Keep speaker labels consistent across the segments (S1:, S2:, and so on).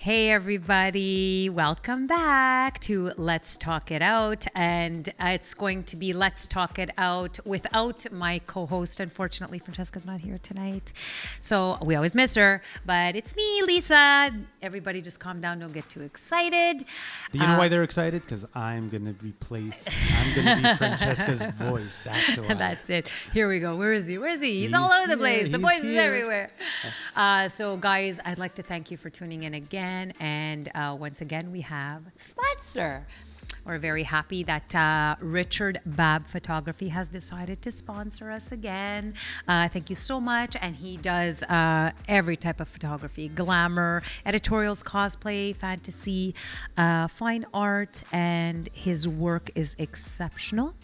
S1: Hey everybody, welcome back to Let's Talk It Out, and it's going to be Let's Talk It Out without my co-host. Unfortunately, Francesca's not here tonight, so we always miss her, but it's me, Lisa. Everybody just calm down, don't get too excited.
S2: Do you know why they're excited? Because I'm going to be Francesca's voice, that's why.
S1: That's it. Here we go. Where is he? He's all over the place. The voice is everywhere. So guys, I'd like to thank you for tuning in again. And once again, we have a sponsor. We're very happy that Richard Babb Photography has decided to sponsor us again. Thank you so much. And he does every type of photography: glamour, editorials, cosplay, fantasy, fine art, and his work is exceptional.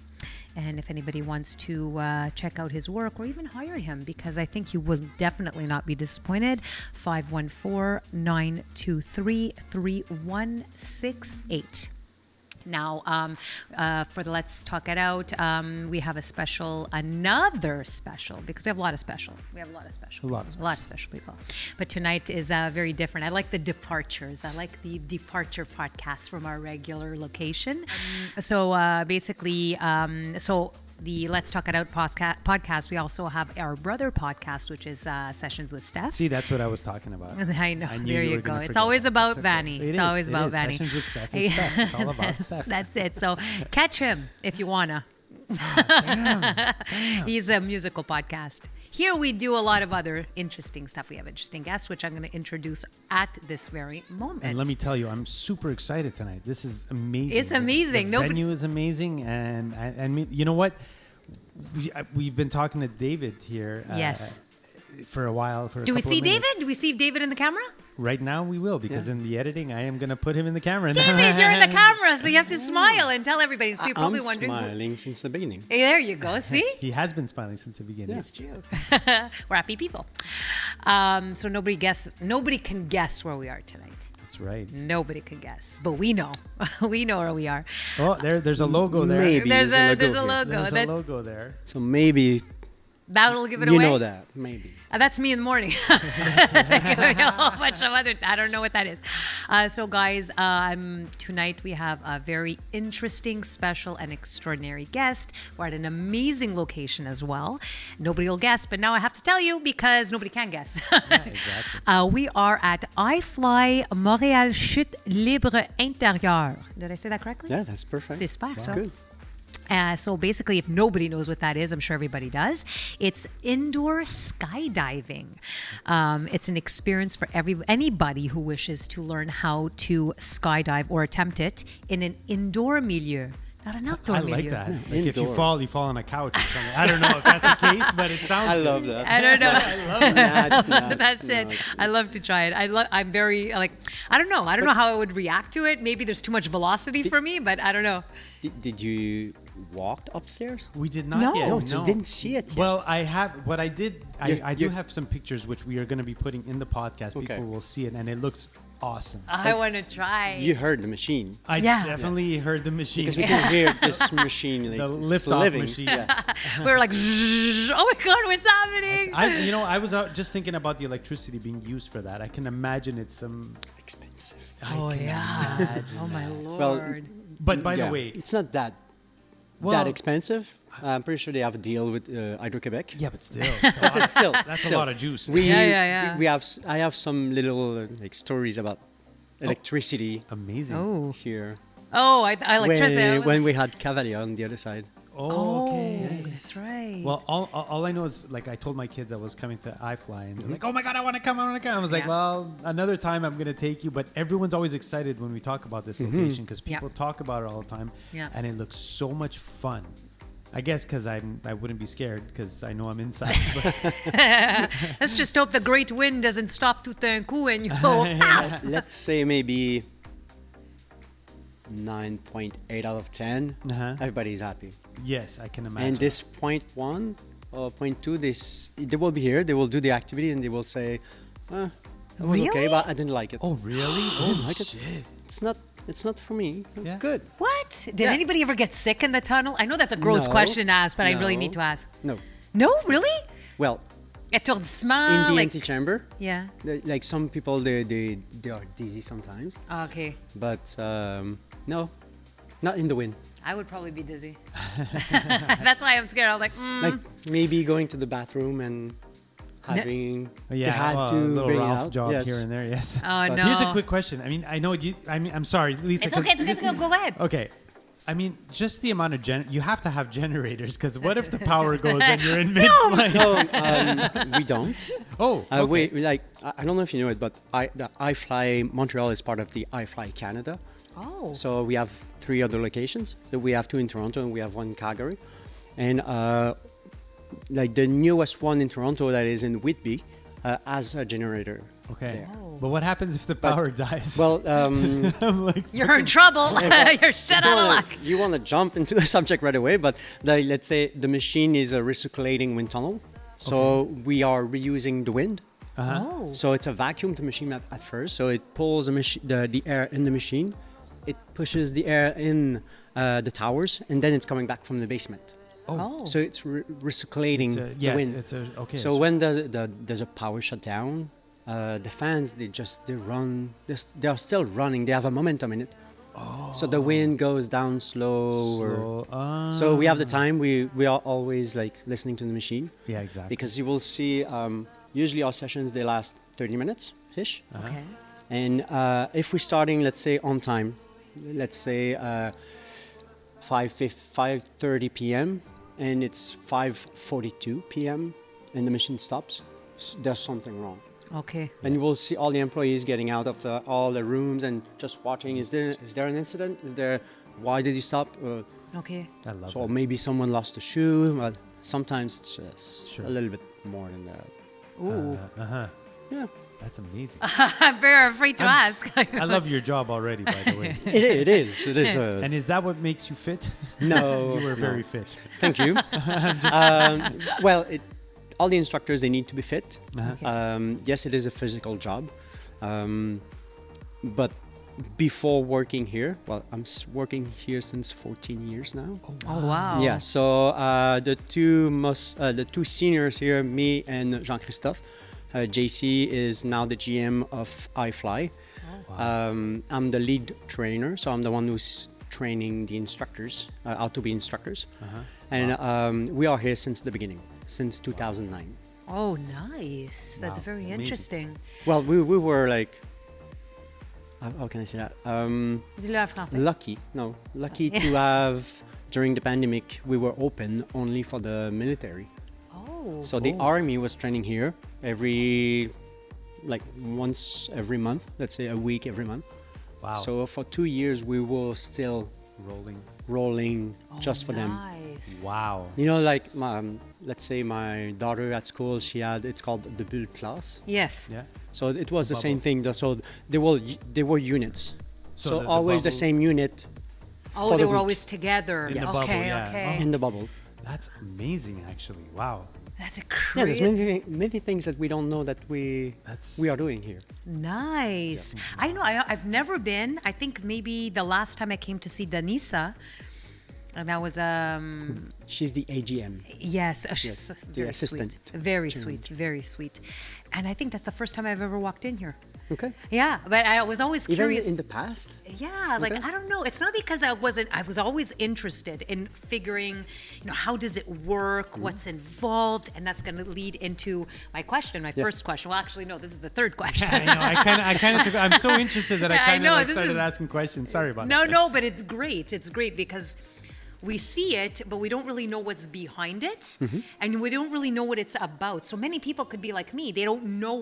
S1: And if anybody wants to check out his work or even hire him, because I think you will definitely not be disappointed, 514-923-3168. Now, for the Let's Talk It Out, we have another special, because we have a lot of special. A lot of special people. But tonight is very different. I like the departures. I like the departure podcast from our regular location. So basically, the Let's Talk It Out podcast, we also have our brother podcast, which is Sessions with Steph.
S2: See, that's what I was talking about.
S1: I know. There you go. It's always about Vanny.
S2: It's
S1: always about Vanny.
S2: Sessions with Steph is Steph. It's all about Steph.
S1: That's it. So catch him if you wanna.
S2: Damn.
S1: He's a musical podcast. Here we do a lot of other interesting stuff. We have interesting guests, which I'm going to introduce at this very moment.
S2: And let me tell you, I'm super excited tonight. This is amazing.
S1: It's amazing.
S2: The venue is amazing. And I mean, you know what? We've been talking to David here.
S1: Yes.
S2: For a while.
S1: Do we see David? Do we see David in the camera?
S2: Right now we will, because in the editing, I am going to put him in the camera.
S1: David, you're in the camera, so you have to smile and tell everybody. So you're probably wondering.
S3: I'm smiling since the beginning.
S1: Hey, there you go. See?
S2: He has been smiling since the beginning.
S1: It's true. We're happy people. So nobody can guess where we are tonight.
S2: That's right.
S1: Nobody can guess, but we know. We know where we are.
S2: Oh, there's a logo there.
S3: Maybe
S1: there's a logo.
S2: There's a logo there.
S3: So maybe
S1: that'll give it away.
S3: You know that, maybe.
S1: That's me in the morning. A whole bunch of other. I don't know what that is. So, guys, tonight we have a very interesting, special, and extraordinary guest. We're at an amazing location as well. Nobody will guess, but now I have to tell you because nobody can guess.
S2: Yeah, exactly.
S1: We are at Ifly, Montreal Chute Libre Intérieure. Did I say that correctly?
S3: Yeah, that's perfect.
S1: C'est super, ça.
S3: Good.
S1: So basically, if nobody knows what that is, I'm sure everybody does. It's indoor skydiving. It's an experience for anybody who wishes to learn how to skydive or attempt it in an indoor milieu. Not an outdoor milieu.
S2: I like that. Like if you fall on a couch or something. I don't know if that's the case, but it sounds
S3: I
S2: good.
S3: love that.
S1: I don't know.
S2: I love that.
S1: That's it. I love to try it. I'm very I don't know. I don't know how I would react to it. Maybe there's too much velocity for me, but I don't know.
S3: Did you walk upstairs?
S2: We did not yet.
S3: No, you didn't see it yet.
S2: Well, I do have some pictures which we are going to be putting in the podcast.
S3: Okay.
S2: People will see it, and it looks awesome.
S1: I want to try.
S3: You heard the machine.
S2: I definitely heard the machine.
S3: Because we can hear this machine. Like,
S2: the
S3: it's
S2: lift-off
S3: living.
S2: machine.
S3: Yes.
S1: We were like, oh my God, what's happening?
S2: I was just thinking about the electricity being used for that. I can imagine it's some
S3: Expensive.
S1: Oh my Lord.
S3: Well,
S2: but by the way,
S3: it's not that expensive. I'm pretty sure they have a deal with Hydro-Québec.
S2: yeah, but still, that's a lot of juice.
S3: I have some little stories about electricity.
S2: Amazing.
S1: Oh.
S3: Here.
S1: Oh, I like Tressa.
S3: When we had Cavalier on the other side.
S2: Oh, okay.
S1: That's right.
S2: Well, all I know is I told my kids I was coming to Ifly, and they're like, "Oh my God, I want to come! I was like, "Well, another time I'm gonna take you." But everyone's always excited when we talk about this location because people talk about it all the time, and it looks so much fun. I guess because I wouldn't be scared because I know I'm inside.
S1: Let's just hope the great wind doesn't stop tout d'un coup and you go.
S3: Let's say maybe 9.8 out of 10. Everybody's happy.
S2: Yes, I can imagine.
S3: And this 0.1 or 0.2, they will be here. They will do the activity and they will say, it was okay, but I didn't like it.
S2: Oh, really?
S3: I didn't like it. It's not for me.
S2: Yeah.
S3: Good.
S1: What? Did anybody ever get sick in the tunnel? I know that's a gross question to ask, but I really need to ask.
S3: No.
S1: No, really?
S3: Well,
S1: Étourdissement.
S3: in the
S1: like,
S3: antechamber.
S1: yeah.
S3: Like some people, they are dizzy sometimes,
S1: Okay.
S3: but no, not in the wind.
S1: I would probably be dizzy. That's why I'm scared. I was like,
S3: Like maybe going to the bathroom and having they had
S2: well,
S3: to
S2: a little
S3: bring it
S2: Ralph
S3: out.
S2: job
S3: Yes.
S2: here and there. Yes.
S1: Oh,
S2: But
S1: no.
S2: Here's a quick question. I mean, I know you. I mean, I'm sorry, Lisa.
S1: it's
S2: 'cause
S1: okay. It's okay.
S2: this
S1: So
S2: is-
S1: go ahead.
S2: Okay. I mean, just the amount of you have to have generators because what if the power goes and you're in mid-flight?
S3: No, we don't.
S2: Oh, okay.
S3: We like I don't know if you know it, but the Ifly Montreal is part of the Ifly Canada.
S1: Oh.
S3: So we have 3 other locations. So we have 2 in Toronto and we have 1 in Calgary. And like the newest one in Toronto that is in Whitby has a generator.
S2: Okay.
S3: there.
S1: Oh.
S2: But what happens if the power dies?
S3: Well,
S2: I'm like,
S1: You're in trouble. You're shut out of luck.
S3: you want to jump into the subject right away, but let's say the machine is a recirculating wind tunnel. So we are reusing the wind.
S1: Oh.
S3: So it's a vacuum the machine at first. So it pulls the air in the machine. It pushes the air in the towers, and then it's coming back from the basement.
S1: Oh.
S3: So it's recirculating the wind.
S2: Okay.
S3: So when there's a power shutdown, the fans they run. They're still running. They have a momentum in it. So the wind goes down slower. So we have the time. We are always like listening to the machine.
S2: Yeah, exactly.
S3: Because you will see. Usually our sessions they last 30 minutes ish.
S1: Okay.
S3: And if we're starting, let's say on time, let's say 5:30 p.m. and it's 5:42 p.m. and the machine stops, there's something wrong.
S1: Okay.
S3: And you will see all the employees getting out of all the rooms and just watching. Is there an incident? Why did you stop?
S1: Okay.
S2: I love
S3: So
S2: it.
S3: maybe someone lost a shoe. But sometimes it's just
S2: Sure.
S3: a little bit more than that.
S1: Ooh.
S3: Yeah.
S2: That's amazing.
S1: I'm very afraid to ask.
S2: I love your job already, by the way.
S3: It is. It is.
S2: And is that what makes you fit?
S3: No.
S2: You were
S3: no.
S2: very fit.
S3: Thank you. Well, all the instructors, they need to be fit.
S1: Okay.
S3: Yes, it is a physical job. But before working here, well, I'm working here since 14 years now.
S1: Oh, wow.
S3: Yeah, so the two seniors here, me and Jean-Christophe, JC is now the GM of Ifly. I'm the lead trainer, so I'm the one who's training the instructors, how to be instructors. And we are here since the beginning, since 2009.
S1: Oh, nice. That's
S2: Wow,
S1: very
S2: amazing.
S1: interesting.
S3: Well, we were like, how can I say that?
S1: Dis-le en français.
S3: Lucky to have, during the pandemic, we were open only for the military.
S1: Oh.
S3: So the army was training here once every month, let's say a week every month.
S2: Wow.
S3: So for 2 years, we were still rolling just for them.
S1: Nice.
S2: Wow.
S3: You know, like let's say my daughter at school, it's called the bulle class.
S1: Yes.
S2: Yeah.
S3: So it was the
S2: bubble.
S3: same thing. So they were units. So
S2: the
S3: always the
S2: bubble-
S3: same unit
S1: Oh,
S3: for
S1: they
S3: the
S1: were
S3: week.
S1: always together.
S2: In the
S1: okay,
S2: bubble, yeah.
S1: okay.
S3: in the bubble.
S2: That's amazing, actually. Wow.
S1: That's a
S3: Yeah, there's
S1: crazy.
S3: many things that we don't know that we are doing here.
S1: Nice. I know. I've never been. I think maybe the last time I came to see Danisa, and I was
S3: She's the AGM.
S1: yes, she's
S3: the
S1: very
S3: assistant
S1: sweet, very sweet, very sweet. And I think that's the first time I've ever walked in here.
S3: Okay.
S1: Yeah, but I was always
S3: Even
S1: curious.
S3: in the past.
S1: Yeah, like
S3: Okay.
S1: I don't know. It's not because I was always interested in figuring, how does it work,
S3: Mm-hmm.
S1: what's involved, and that's going to lead into my question, my first question. Well, actually, no, this is the third question.
S2: I know. I kind of took. I'm so interested that I
S1: I
S2: kind
S1: know,
S2: of
S1: this
S2: started
S1: is-
S2: asking questions. Sorry about
S1: No,
S2: that.
S1: no, but it's great. It's great because we see it, but we don't really know what's behind it, and we don't really know what it's about. So many people could be like me; they don't know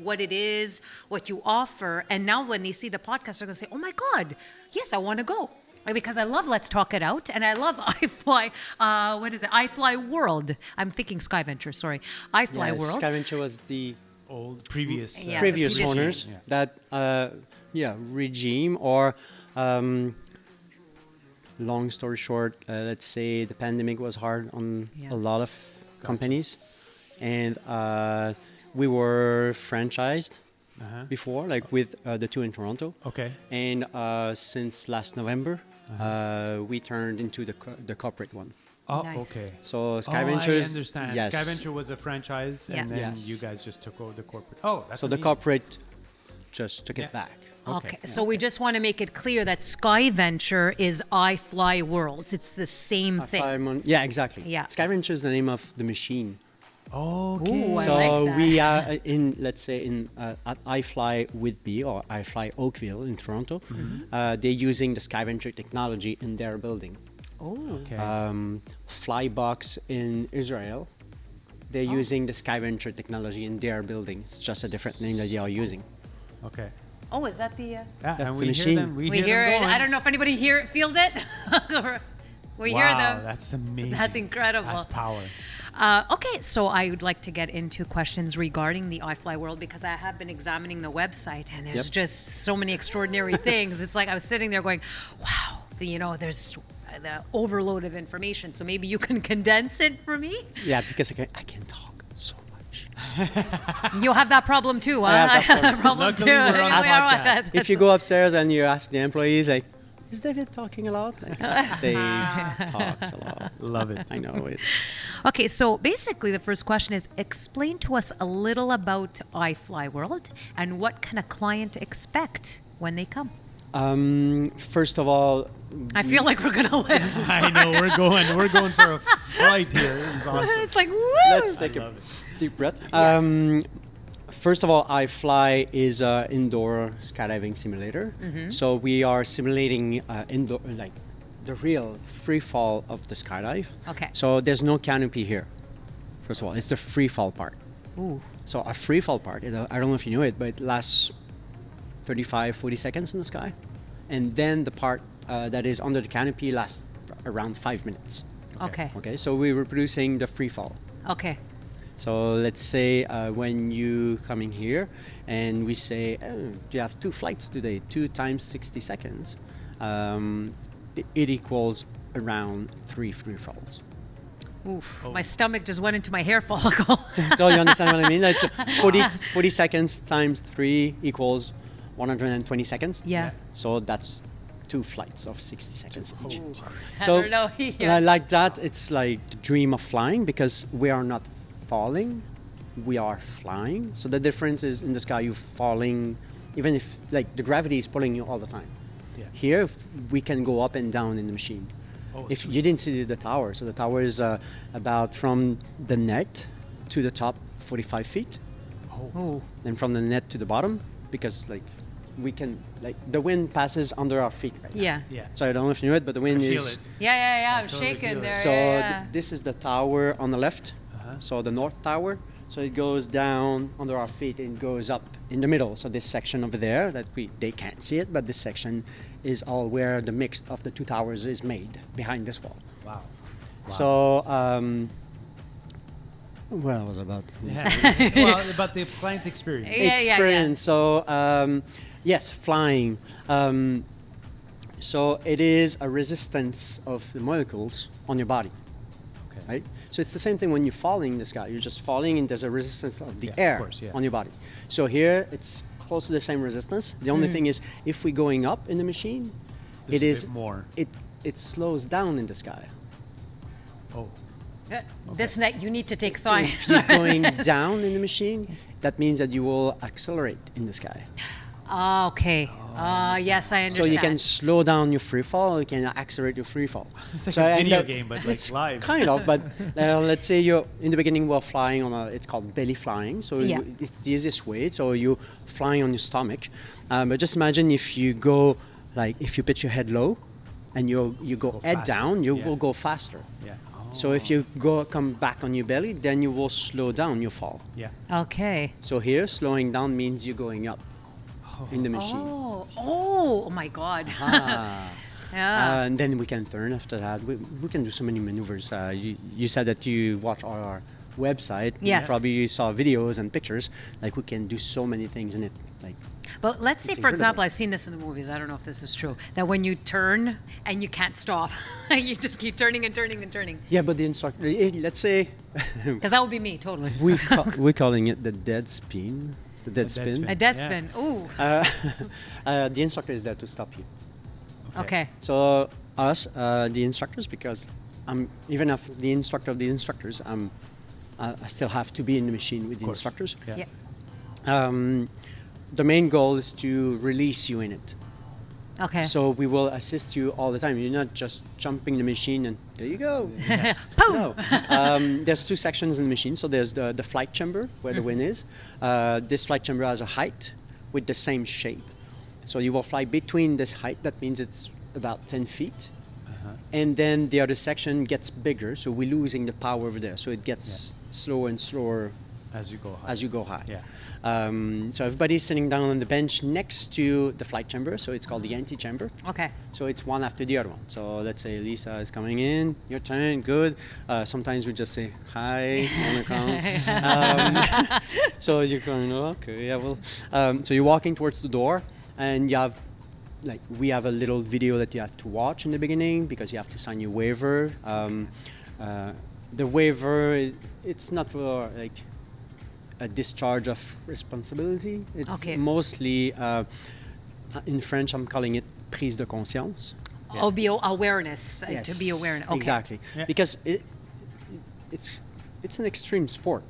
S1: what it is, what you offer, and now when they see the podcast, they're gonna say, "Oh my God, yes, I want to go." Because I love Let's Talk It Out, and I love iFly. What is it? iFly World. I'm thinking Sky Venture. Sorry, iFly
S3: Yes,
S1: World.
S3: Scavenger was the
S2: Old previous.
S1: Yeah.
S3: previous
S1: the previous
S3: owners
S2: name.
S3: that regime or long story short, let's say the pandemic was hard on
S1: Yeah.
S3: a lot of companies, and we were franchised before, like with the two in Toronto.
S2: Okay.
S3: And since last November, we turned into the corporate one.
S2: Oh,
S1: Nice.
S2: okay.
S3: So
S2: I
S3: Skyventures.
S2: understand.
S3: Yes.
S2: Skyventure was a franchise,
S1: Yeah.
S2: and then
S3: Yes.
S2: you guys just took over the corporate. Oh, that's
S3: So the
S2: amazing.
S3: corporate just took
S2: Yeah.
S3: it back.
S1: Okay. So we just want to make it clear that Skyventure is Ifly Worlds. It's the same thing.
S3: Yeah, exactly.
S1: Yeah.
S3: Skyventure is the name of the machine.
S2: Okay.
S1: Ooh, I
S3: So
S1: like that.
S3: we are let's say at Ifly Whitby or Ifly Oakville in Toronto. They're using the Skyventure technology in their building.
S1: Oh.
S2: Okay.
S3: Flybox in Israel, they're using the Skyventure technology in their building. It's just a different name that they are using.
S2: Okay.
S1: Oh, is that the?
S2: Yeah,
S3: That's
S2: and
S3: the
S2: we
S3: machine.
S2: hear them. We,
S1: We hear
S2: them
S1: it.
S2: going.
S1: I don't know if anybody here feels it. We
S2: Wow,
S1: hear them.
S2: that's amazing.
S1: That's incredible.
S2: That's power.
S1: Okay, so I would like to get into questions regarding the Ifly world because I have been examining the website and there's
S3: Yep.
S1: just so many extraordinary things. It's like I was sitting there going, wow, there's the overload of information. So maybe you can condense it for me?
S3: Yeah, because I can talk so much.
S1: You have that problem too, huh?
S3: I have that
S1: problem
S2: Luckily,
S1: too.
S2: we're on
S1: Yeah,
S2: the
S1: yeah,
S2: podcast.
S1: that's-
S3: If you go upstairs and you ask the employees, like, is David talking a lot? Like, Dave talks a lot.
S2: Love it.
S3: I know it.
S1: Okay, so basically the first question is explain to us a little about Ifly World and what can a client expect when they come?
S3: First of all,
S1: I feel like we're gonna live.
S2: I know we're going for a flight here. This is awesome.
S1: It's like woo!
S3: let's take a
S2: love it.
S3: deep breath.
S1: Yes.
S3: First of all, Ifly is an indoor skydiving simulator. So we are simulating indoor, like the real free fall of the skydive.
S1: Okay.
S3: So there's no canopy here. First of all, it's the free fall part.
S1: Ooh.
S3: So a free fall part, I don't know if you know it, but it lasts 35, 40 seconds in the sky. And then the part that is under the canopy lasts around 5 minutes.
S1: Okay.
S3: Okay, so we were producing the free fall.
S1: Okay.
S3: So let's say when you come in here and we say, oh, you have 2 flights today, 2 times 60 seconds, it equals around 3 free falls.
S1: Oof. My stomach just went into my hair follicle.
S3: So you understand what I mean? That's 40 seconds times 3 equals 120 seconds.
S1: Yeah.
S3: So that's 2 flights of 60 seconds each.
S1: I
S3: So
S1: don't know. Yeah.
S3: like that, it's like the dream of flying because we are not falling, we are flying. So the difference is in the sky, you're falling, even if like the gravity is pulling you all the time.
S2: Yeah.
S3: Here, we can go up and down in the machine.
S2: Oh,
S3: If
S2: sweet.
S3: you didn't see the tower, so the tower is about from the net to the top 45 feet,
S1: Ooh.
S3: and from the net to the bottom, because like we can, like the wind passes under our feet right now.
S1: Yeah.
S2: Yeah.
S3: So I don't know if you know it, but the wind
S2: feel
S3: is
S2: it.
S1: Yeah. I'm
S2: totally
S1: shaking
S2: feel it.
S1: there.
S3: so
S1: yeah.
S3: this is the tower on the left.
S2: Uh-huh.
S3: So the north tower. So it goes down under our feet and goes up in the middle. So this section over there that they can't see it, but this section is all where the mix of the 2 towers is made behind this wall.
S2: Wow.
S3: So what was about?
S2: Yeah. Well, about the client experience.
S1: Yeah.
S3: Experience. So yes, flying. So it is a resistance of the molecules on your body.
S2: Okay.
S3: Right? So it's the same thing when you're falling in the sky. You're just falling and there's a resistance of the
S2: Yeah, of
S3: air
S2: course, yeah.
S3: on your body. So here it's close to the same resistance. The only thing is if we're going up in the machine,
S2: There's
S3: it
S2: a
S3: is
S2: bit more.
S3: it slows down in the sky.
S2: Oh.
S1: This night you need to take science.
S3: If you're going down in the machine, that means that you will accelerate in the sky.
S1: Okay. Yes, I
S3: So
S1: understand.
S3: you can slow down your free fall, you can accelerate your free fall.
S2: It's like
S3: So,
S2: a
S3: and
S2: video
S3: that-
S2: game, but like
S3: It's
S2: live.
S3: kind of, but let's say you're in the beginning we're flying on it's called belly flying. So
S1: Yeah.
S3: it's the easiest way. So you're flying on your stomach. But just imagine if you go like if you pitch your head low, and you go
S2: Go
S3: head
S2: faster,
S3: down, you
S2: yeah.
S3: will go faster.
S2: Yeah.
S3: So if you come back on your belly, then you will slow down your fall.
S2: Yeah.
S1: Okay.
S3: So here, slowing down means you're going up in the machine.
S1: Oh my God.
S3: Ah.
S1: Yeah.
S3: And then we can turn after that. We can do so many maneuvers. You said that you watch our website.
S1: Yes.
S3: Probably you saw videos and pictures. Like we can do so many things in it. Like
S1: But let's say,
S3: It's
S1: for example,
S3: incredible.
S1: I've seen this in the movies. I don't know if this is true. That when you turn and you can't stop, you just keep turning and turning and turning.
S3: yeah, but the instructor. Let's say
S1: Because that would be me, totally.
S3: we're calling it the dead spin. The dead
S2: dead
S3: spin.
S2: spin.
S1: A dead
S2: Yeah.
S1: spin. Ooh.
S3: The instructor is there to stop you.
S1: Okay.
S3: So us, the instructors, because I'm even if the instructor of the instructors, I still have to be in the machine with the instructors.
S2: Yeah.
S3: The main goal is to release you in it.
S1: Okay.
S3: So we will assist you all the time. You're not just jumping the machine and there you go.
S1: Boom!
S3: No. There's two sections in the machine. So there's the flight chamber where the wind is. This flight chamber has a height with the same shape. So you will fly between this height. That means it's about 10 feet. And then the other section gets bigger. So we're losing the power over there. So it gets slower and slower
S2: As you go high.
S3: as you go high.
S2: Yeah.
S3: So everybody's sitting down on the bench next to the flight chamber. So it's called the ante-chamber.
S1: Okay.
S3: So it's one after the other one. So let's say Lisa is coming in, your turn, good. Sometimes we just say, hi, wanna come? So you're going, oh, okay, yeah, well. So you're walking towards the door and you have, we have a little video that you have to watch in the beginning because you have to sign your waiver. The waiver, it's not for a discharge of responsibility. It's mostly, in French, I'm calling it prise de conscience.
S1: Yeah. Oh, be awareness.
S3: Yes,
S1: To be aware. Okay.
S3: Exactly. Yeah. Because it's an extreme sport.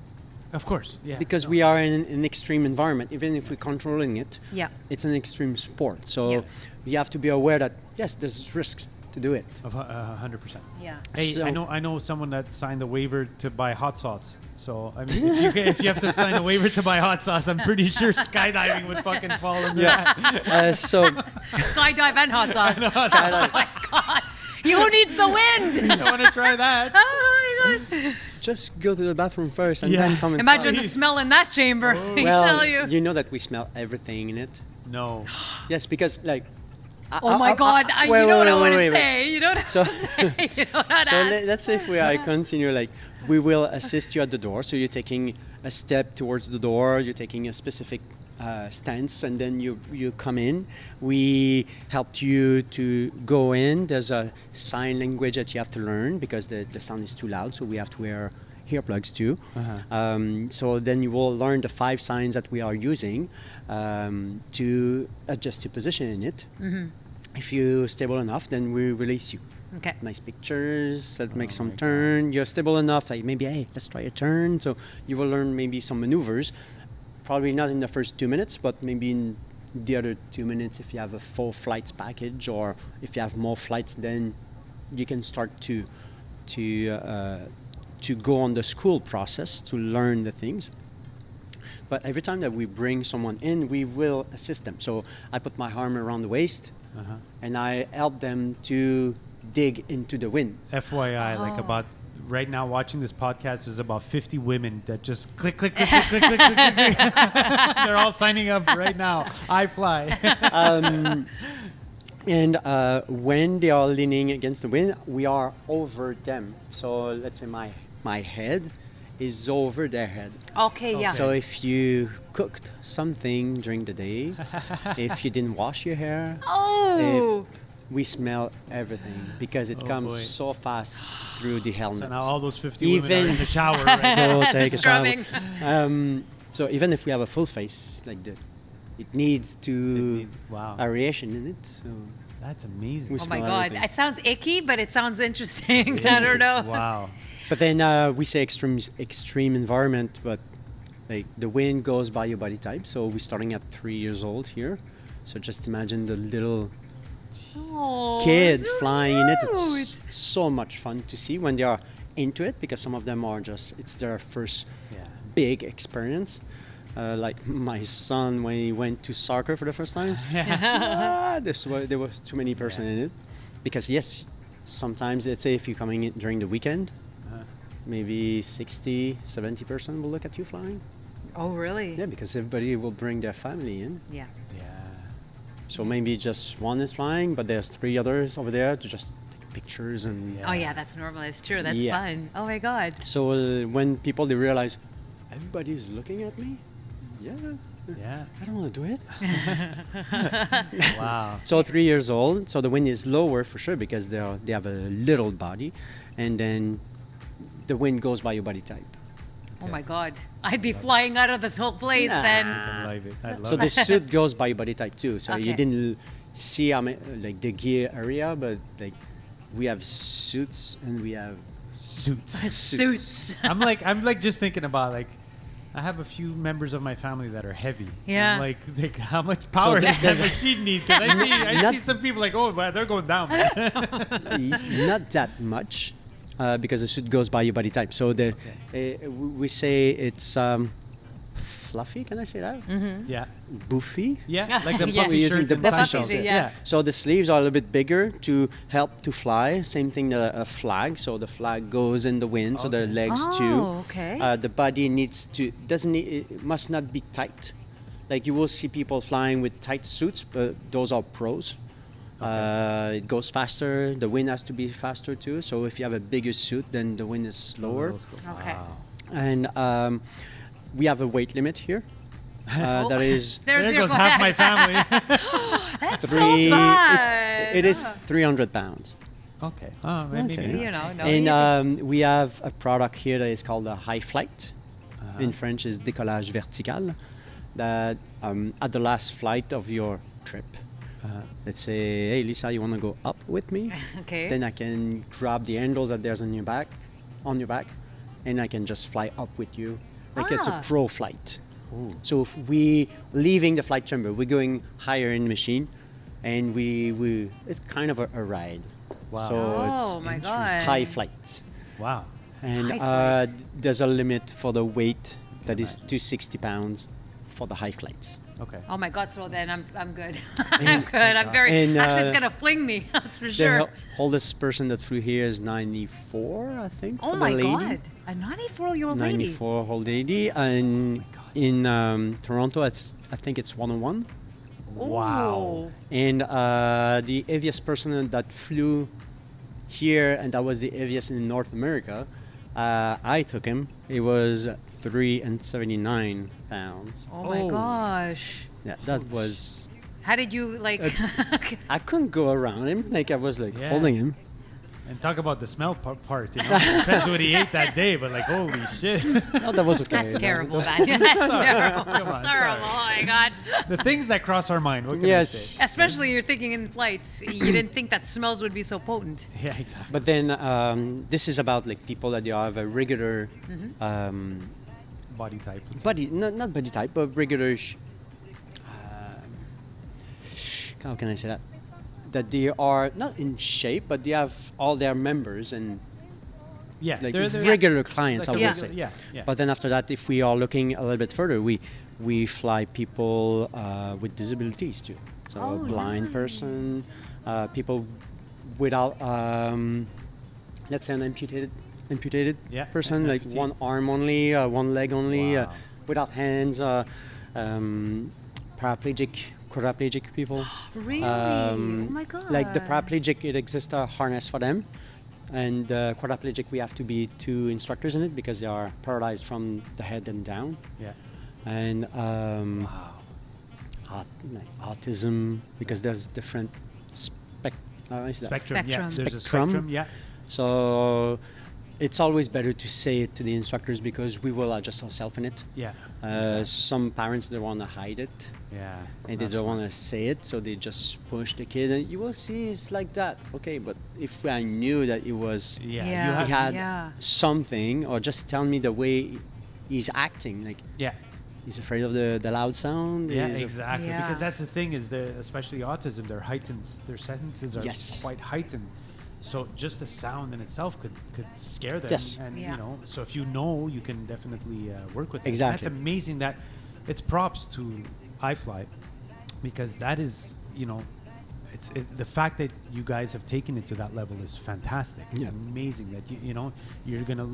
S2: Of course, yeah.
S3: Because we are in an extreme environment, even if we're controlling it.
S1: Yeah.
S3: It's an extreme sport. So you have to be aware that yes, there's risks to do it.
S2: Of 100%.
S1: Yeah.
S2: Hey,
S3: So-
S2: I know someone that signed the waiver to buy hot sauce. So I mean, if you have to sign a waiver to buy hot sauce, I'm pretty sure skydiving would fucking fall into that.
S3: So
S1: Skydive and hot sauce. Oh my god. Who needs the wind?
S2: I want to try that.
S1: Oh my god.
S3: just go to the bathroom first and
S2: Yeah.
S3: then come and
S1: Imagine
S3: fly.
S1: the smell in that chamber. I
S3: Well,
S1: tell you.
S3: you know that we smell everything in it.
S2: No.
S3: Yes, because
S1: Oh my god. You know what I want to say. You know what I
S3: So-
S1: want to say. You know what
S3: So let's say if I continue, we will assist you at the door. So you're taking a step towards the door, you're taking a specific stance, and then you come in. We helped you to go in. There's a sign language that you have to learn because the sound is too loud, so we have to wear earplugs too. So then you will learn the 5 signs that we are using to adjust your position in it. If you're stable enough, then we release you.
S1: Okay.
S3: Nice pictures, let's make some turn. You're stable enough, maybe, hey, let's try a turn. So you will learn maybe some maneuvers. Probably not in the first 2 minutes, but maybe in the other 2 minutes if you have a full flights package, or if you have more flights, then you can start to go on the school process to learn the things. But every time that we bring someone in, we will assist them. So I put my arm around the waist and I help them to dig into the wind.
S2: FYI, about right now watching this podcast, there's about 50 women that just click, click, click, click, click, click, click, click. They're all signing up right now. Ifly.
S3: And when they are leaning against the wind, we are over them. So let's say my head is over their head.
S1: Okay, yeah.
S3: So if you cooked something during the day, if you didn't wash your hair,
S1: Oh.
S3: we smell everything because it comes
S2: boy.
S3: so fast through the helmet.
S2: So now all those 50 women are
S3: Even-
S2: in the shower right now.
S3: Go take a shower.
S1: Scrubbing.
S3: So even if we have a full face, it needs to
S2: Wow.
S3: aeration in it. So
S2: That's amazing.
S3: We
S1: Oh my
S3: smell
S1: god.
S3: everything.
S1: It sounds icky, but it sounds interesting. I don't know.
S2: Wow.
S3: But then we say extreme environment, but the wind goes by your body type. So we're starting at 3 years old here. So just imagine the little
S1: Oh,
S3: kid
S1: so
S3: flying in it.
S1: cute.
S3: It's so much fun to see when they are into it, because some of them are it's their first big experience. Like my son, when he went to soccer for the first time, there was too many person in it. Because yes, sometimes let's say if you're coming in during the weekend, maybe 60-70% will look at you flying.
S1: Oh, really?
S3: Yeah, because everybody will bring their family in.
S1: Yeah.
S3: So maybe just one is flying, but there's 3 others over there to just take pictures and.
S1: Oh, yeah, that's normal. It's true. That's
S3: Yeah.
S1: fun. Oh, my God.
S3: So when people they realize everybody's looking at me,
S2: Yeah.
S3: I don't want to do it.
S2: Wow.
S3: So 3 years old, so the wind is lower for sure because they have a little body, and then the wind goes by your body type.
S1: Oh, my God. I'd be flying out of this whole place
S3: Nah.
S1: then.
S2: I love it. I love
S3: So
S2: it.
S3: the suit goes by your body type too. So you
S1: Okay.
S3: didn't see the gear area, but We have suits and we have
S1: Suits.
S2: I'm like just thinking about like I have a few members of my family that are heavy.
S1: Yeah.
S2: I'm like how much power does that machine need? Because I see some people like, oh, well, they're going down.
S3: not that much, because the suit goes by your body type. So we say it's fluffy. Can I say that?
S2: Yeah.
S3: Boofy.
S2: Yeah. Like the
S1: Yeah.
S2: puffy
S3: Using
S2: shirt
S3: the
S2: and
S3: puffy
S2: tie.
S3: shirt,
S1: yeah.
S3: So the sleeves are a little bit bigger to help to fly. Same thing, a flag. So the flag goes in the wind. So the
S2: Okay.
S3: legs
S1: Oh,
S3: too.
S1: okay.
S3: The body it must not be tight. Like you will see people flying with tight suits, but those are pros. It goes faster. The wind has to be faster too. So if you have a bigger suit, then the wind is slower.
S1: Okay.
S2: Wow.
S3: And we have a weight limit here. That is
S1: There's
S2: There
S1: your
S2: goes half my family.
S1: That's
S3: three.
S1: so fun.
S3: It is 300 pounds.
S2: Okay. Oh, maybe.
S3: Okay.
S2: not.
S1: You know, no.
S3: And we have a product here that is called a high flight. In French is décollage vertical. That at the last flight of your trip, let's say, hey Lisa, you want to go up with me?
S1: Okay.
S3: Then I can grab the handles that there's on your back, and I can just fly up with you. Like it's a
S1: Ah.
S3: pro flight. So if we leaving the flight chamber, we're going higher in the machine, and we it's kind of a ride.
S2: Wow.
S3: So
S1: Oh my
S3: it's
S1: God.
S3: high flight.
S2: Wow.
S3: And
S1: High flights.
S3: there's a limit for the weight that is
S2: imagine.
S3: 260 pounds for the high flights.
S2: Okay.
S1: Oh my God! So then I'm good. I'm good. I'm very.
S3: And,
S1: actually, it's gonna fling me. That's for
S3: The
S1: sure.
S3: oldest person that flew here is 94, I think.
S1: Oh
S3: for
S1: my
S3: the lady.
S1: God! A 94-year-old lady.
S3: 94-old lady. And in Toronto, I think it's 101.
S2: Wow.
S3: And the heaviest person that flew here, and that was the heaviest in North America, I took him. It was 379 pounds.
S1: Oh my
S2: Oh.
S1: gosh!
S3: Yeah, that was.
S1: How did you like?
S3: I couldn't go around him. Like I was like
S2: Yeah.
S3: holding him.
S2: And talk about the smell part, you know. Depends what he ate that day, but like, holy shit.
S3: No, that was okay.
S1: That's terrible, man. That's terrible.
S2: Come on,
S1: That's terrible. Oh my God!
S2: The things that cross our mind. What can I
S3: Yes.
S2: say?
S1: Especially you're thinking in flight. You didn't think that smells would be so potent.
S2: Yeah, exactly.
S3: But then this is about like people that you have a regular
S2: Body type.
S3: body, not body type, but regular. How can I say that? That they are not in shape, but they have all their members and
S2: Yeah,
S3: like
S2: they're
S3: regular clients,
S2: like
S3: I
S2: a
S3: would
S2: regular-
S3: say.
S2: Yeah, yeah.
S3: But then after that, if we are looking a little bit further, we fly people with disabilities too. So
S1: Oh,
S3: a blind
S1: nice.
S3: person, people without, let's say, an amputated
S2: Yeah,
S3: person,
S2: an
S3: like
S2: amputee.
S3: one arm only, one leg only,
S2: Wow.
S3: without hands, paraplegic, quadriplegic people.
S1: Really? Oh my God!
S3: Like the paraplegic, it exists a harness for them, and quadriplegic, we have to be 2 instructors in it because they are paralyzed from the head and down.
S2: Yeah.
S3: And
S2: Wow.
S3: like autism, because there's different
S2: Spectrum. Yeah.
S1: Spectrum.
S2: There's a
S3: Spectrum.
S2: spectrum. Yeah.
S3: So it's always better to say it to the instructors because we will adjust ourselves in it.
S2: Yeah.
S3: Some parents, they want to hide it
S2: Yeah.
S3: and they don't want to say it, so they just push the kid, and you will see it's like that. Okay, but if I knew that it was
S2: Yeah.
S1: Yeah.
S2: You
S3: he
S2: have,
S3: had
S1: Yeah.
S3: something, or just tell me the way he's acting, like
S2: yeah.
S3: he's afraid of the loud sound.
S2: Yeah,
S3: he's af-
S2: exactly.
S1: Yeah.
S2: Because that's the thing is especially autism, their senses are
S3: Yes.
S2: quite heightened. So just the sound in itself could scare them.
S3: Yes.
S2: And
S1: Yeah.
S2: you know, so if you know, you can definitely work with it.
S3: Exactly.
S2: That's amazing. That it's props to Ifly, because that is, you know, it's the fact that you guys have taken it to that level is fantastic. It's
S3: Yeah.
S2: amazing that you know you're gonna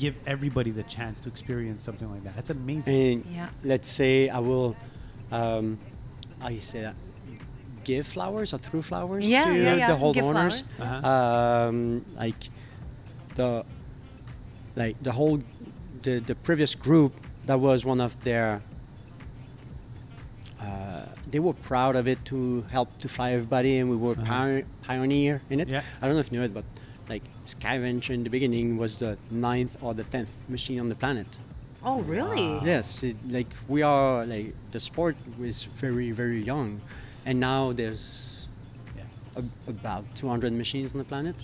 S2: give everybody the chance to experience something like that. That's amazing.
S3: And
S1: Yeah.
S3: let's say I will, how you say that? Give flowers or through flowers
S1: Yeah,
S3: to
S1: yeah, yeah.
S3: the whole
S1: Give
S3: owners.
S2: Uh-huh.
S3: Like the whole the previous group, that was one of their. They were proud of it to help to fly everybody, and we were pioneer in it.
S2: Yeah.
S3: I don't know if you know it, but like Skyventure in the beginning was the 9th or the 10th machine on the planet.
S1: Oh, really?
S3: Yes, like we are, like the sport was very, very young, and now there's
S2: Yeah.
S3: about 200 machines on the planet,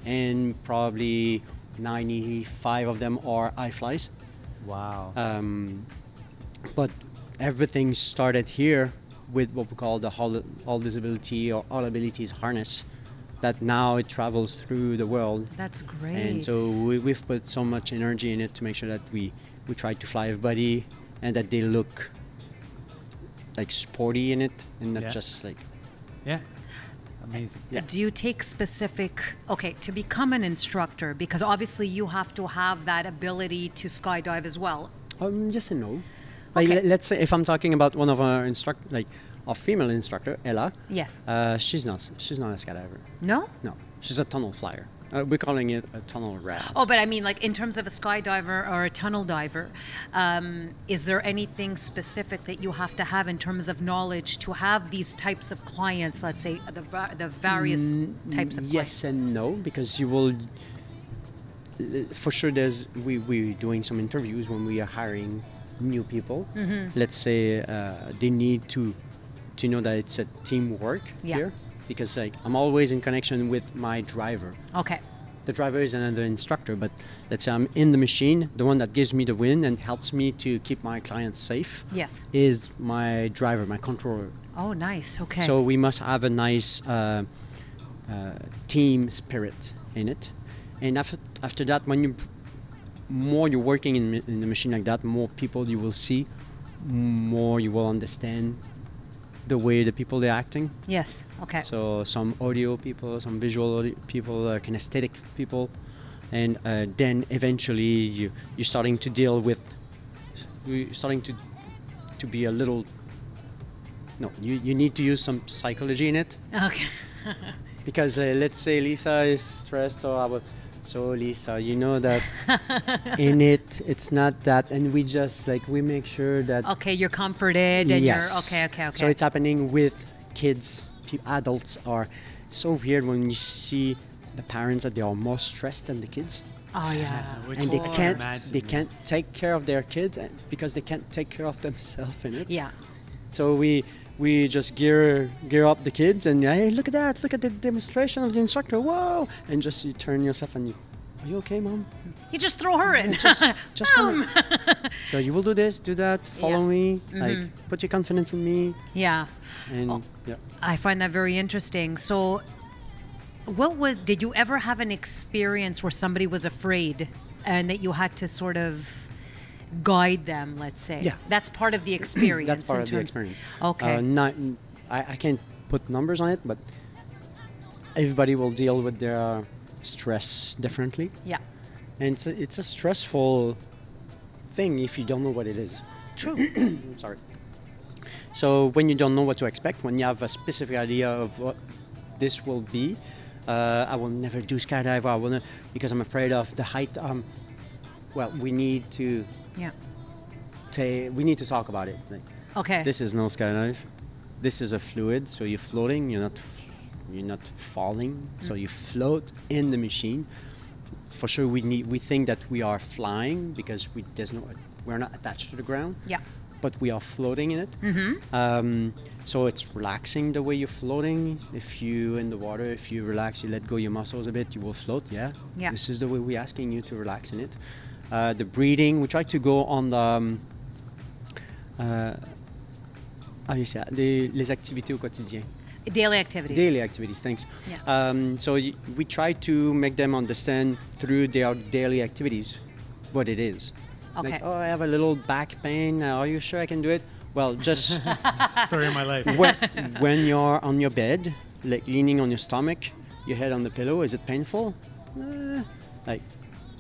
S3: and probably 95 of them are Iflys.
S2: Wow.
S3: But everything started here with what we call the all disability or all abilities harness, that now it travels through the world.
S1: That's great.
S3: And so we've put so much energy in it to make sure that we try to fly everybody and that they look like sporty in it and not just like...
S2: Yeah. Amazing.
S3: Yeah.
S1: Do you take to become an instructor, because obviously you have to have that ability to skydive as well.
S3: Yes and no. Like,
S1: Okay.
S3: let's say if I'm talking about one of our our female instructor, Ella.
S1: Yes.
S3: She's not a skydiver.
S1: No?
S3: No, she's a tunnel flyer. We're calling it a tunnel rat.
S1: Oh, but I mean, like in terms of a skydiver or a tunnel diver, is there anything specific that you have to have in terms of knowledge to have these types of clients? Let's say the various types of
S3: Yes
S1: clients.
S3: and no, because you will for sure. We're doing some interviews when we are hiring new people. Let's say they need to know that it's a teamwork here, because like I'm always in connection with my driver.
S1: Okay.
S3: The driver is another instructor, but let's say I'm in the machine, the one that gives me the wind and helps me to keep my clients safe.
S1: Yes.
S3: Is my driver, my controller.
S1: Oh, nice. Okay.
S3: So we must have a nice team spirit in it, and after that, when you're working in the machine like that, more people you will see, more you will understand the way the people they're acting.
S1: Yes. Okay.
S3: So some audio people, some visual people, kinesthetic people, and then eventually you're starting to deal with. You're starting to be a little. No, you need to use some psychology in it.
S1: Okay.
S3: Because let's say Lisa is stressed, so Lisa, you know that in it's not that, and we make sure that.
S1: Okay, you're comforted and
S3: Yes.
S1: you're okay.
S3: So it's happening with kids. Adults are so weird when you see the parents that they are more stressed than the kids,
S1: Oh yeah.
S3: and they
S2: Or
S3: can't
S2: imagine,
S3: they can't take care of their kids because they can't take care of themselves in it.
S1: Yeah.
S3: So we just gear up the kids and hey, look at the demonstration of the instructor, whoa, and just you turn yourself and are you okay, mom?
S1: You just throw her in.
S3: Just come. So you will do this, do that, follow me, like put your confidence in me,
S1: Yeah.
S3: and
S1: I find that very interesting. So, did you ever have an experience where somebody was afraid and that you had to sort of guide them, let's say?
S3: Yeah.
S1: That's part of the experience.
S3: that's part
S1: in
S3: of the
S1: terms-
S3: experience.
S1: Okay.
S3: I can't put numbers on it, but everybody will deal with their stress differently,
S1: Yeah.
S3: and it's a stressful thing if you don't know what it is.
S1: True.
S3: I'm sorry. So when you don't know what to expect, when you have a specific idea of what this will be, I will never do skydive. I will not, because I'm afraid of the height. Well, we need to
S1: Yeah.
S3: talk about it. Like,
S1: Okay.
S3: this is no skydive. This is a fluid, so you're floating. You're not falling. So you float in the machine. For sure, we think that we are flying because we're not attached to the ground.
S1: Yeah.
S3: But we are floating in it. So it's relaxing the way you're floating. If you in the water, if you relax, you let go your muscles a bit, you will float. Yeah. This is the way we're asking you to relax in it. The breathing, we try to go on the les activités au quotidien.
S1: Daily activities.
S3: Daily activities, thanks.
S1: Yeah.
S3: So we try to make them understand through their daily activities what it is.
S1: Okay.
S3: Like, oh, I have a little back pain. Are you sure I can do it? Well, just
S2: Story of my life.
S3: when you're on your bed, like leaning on your stomach, your head on the pillow, is it painful?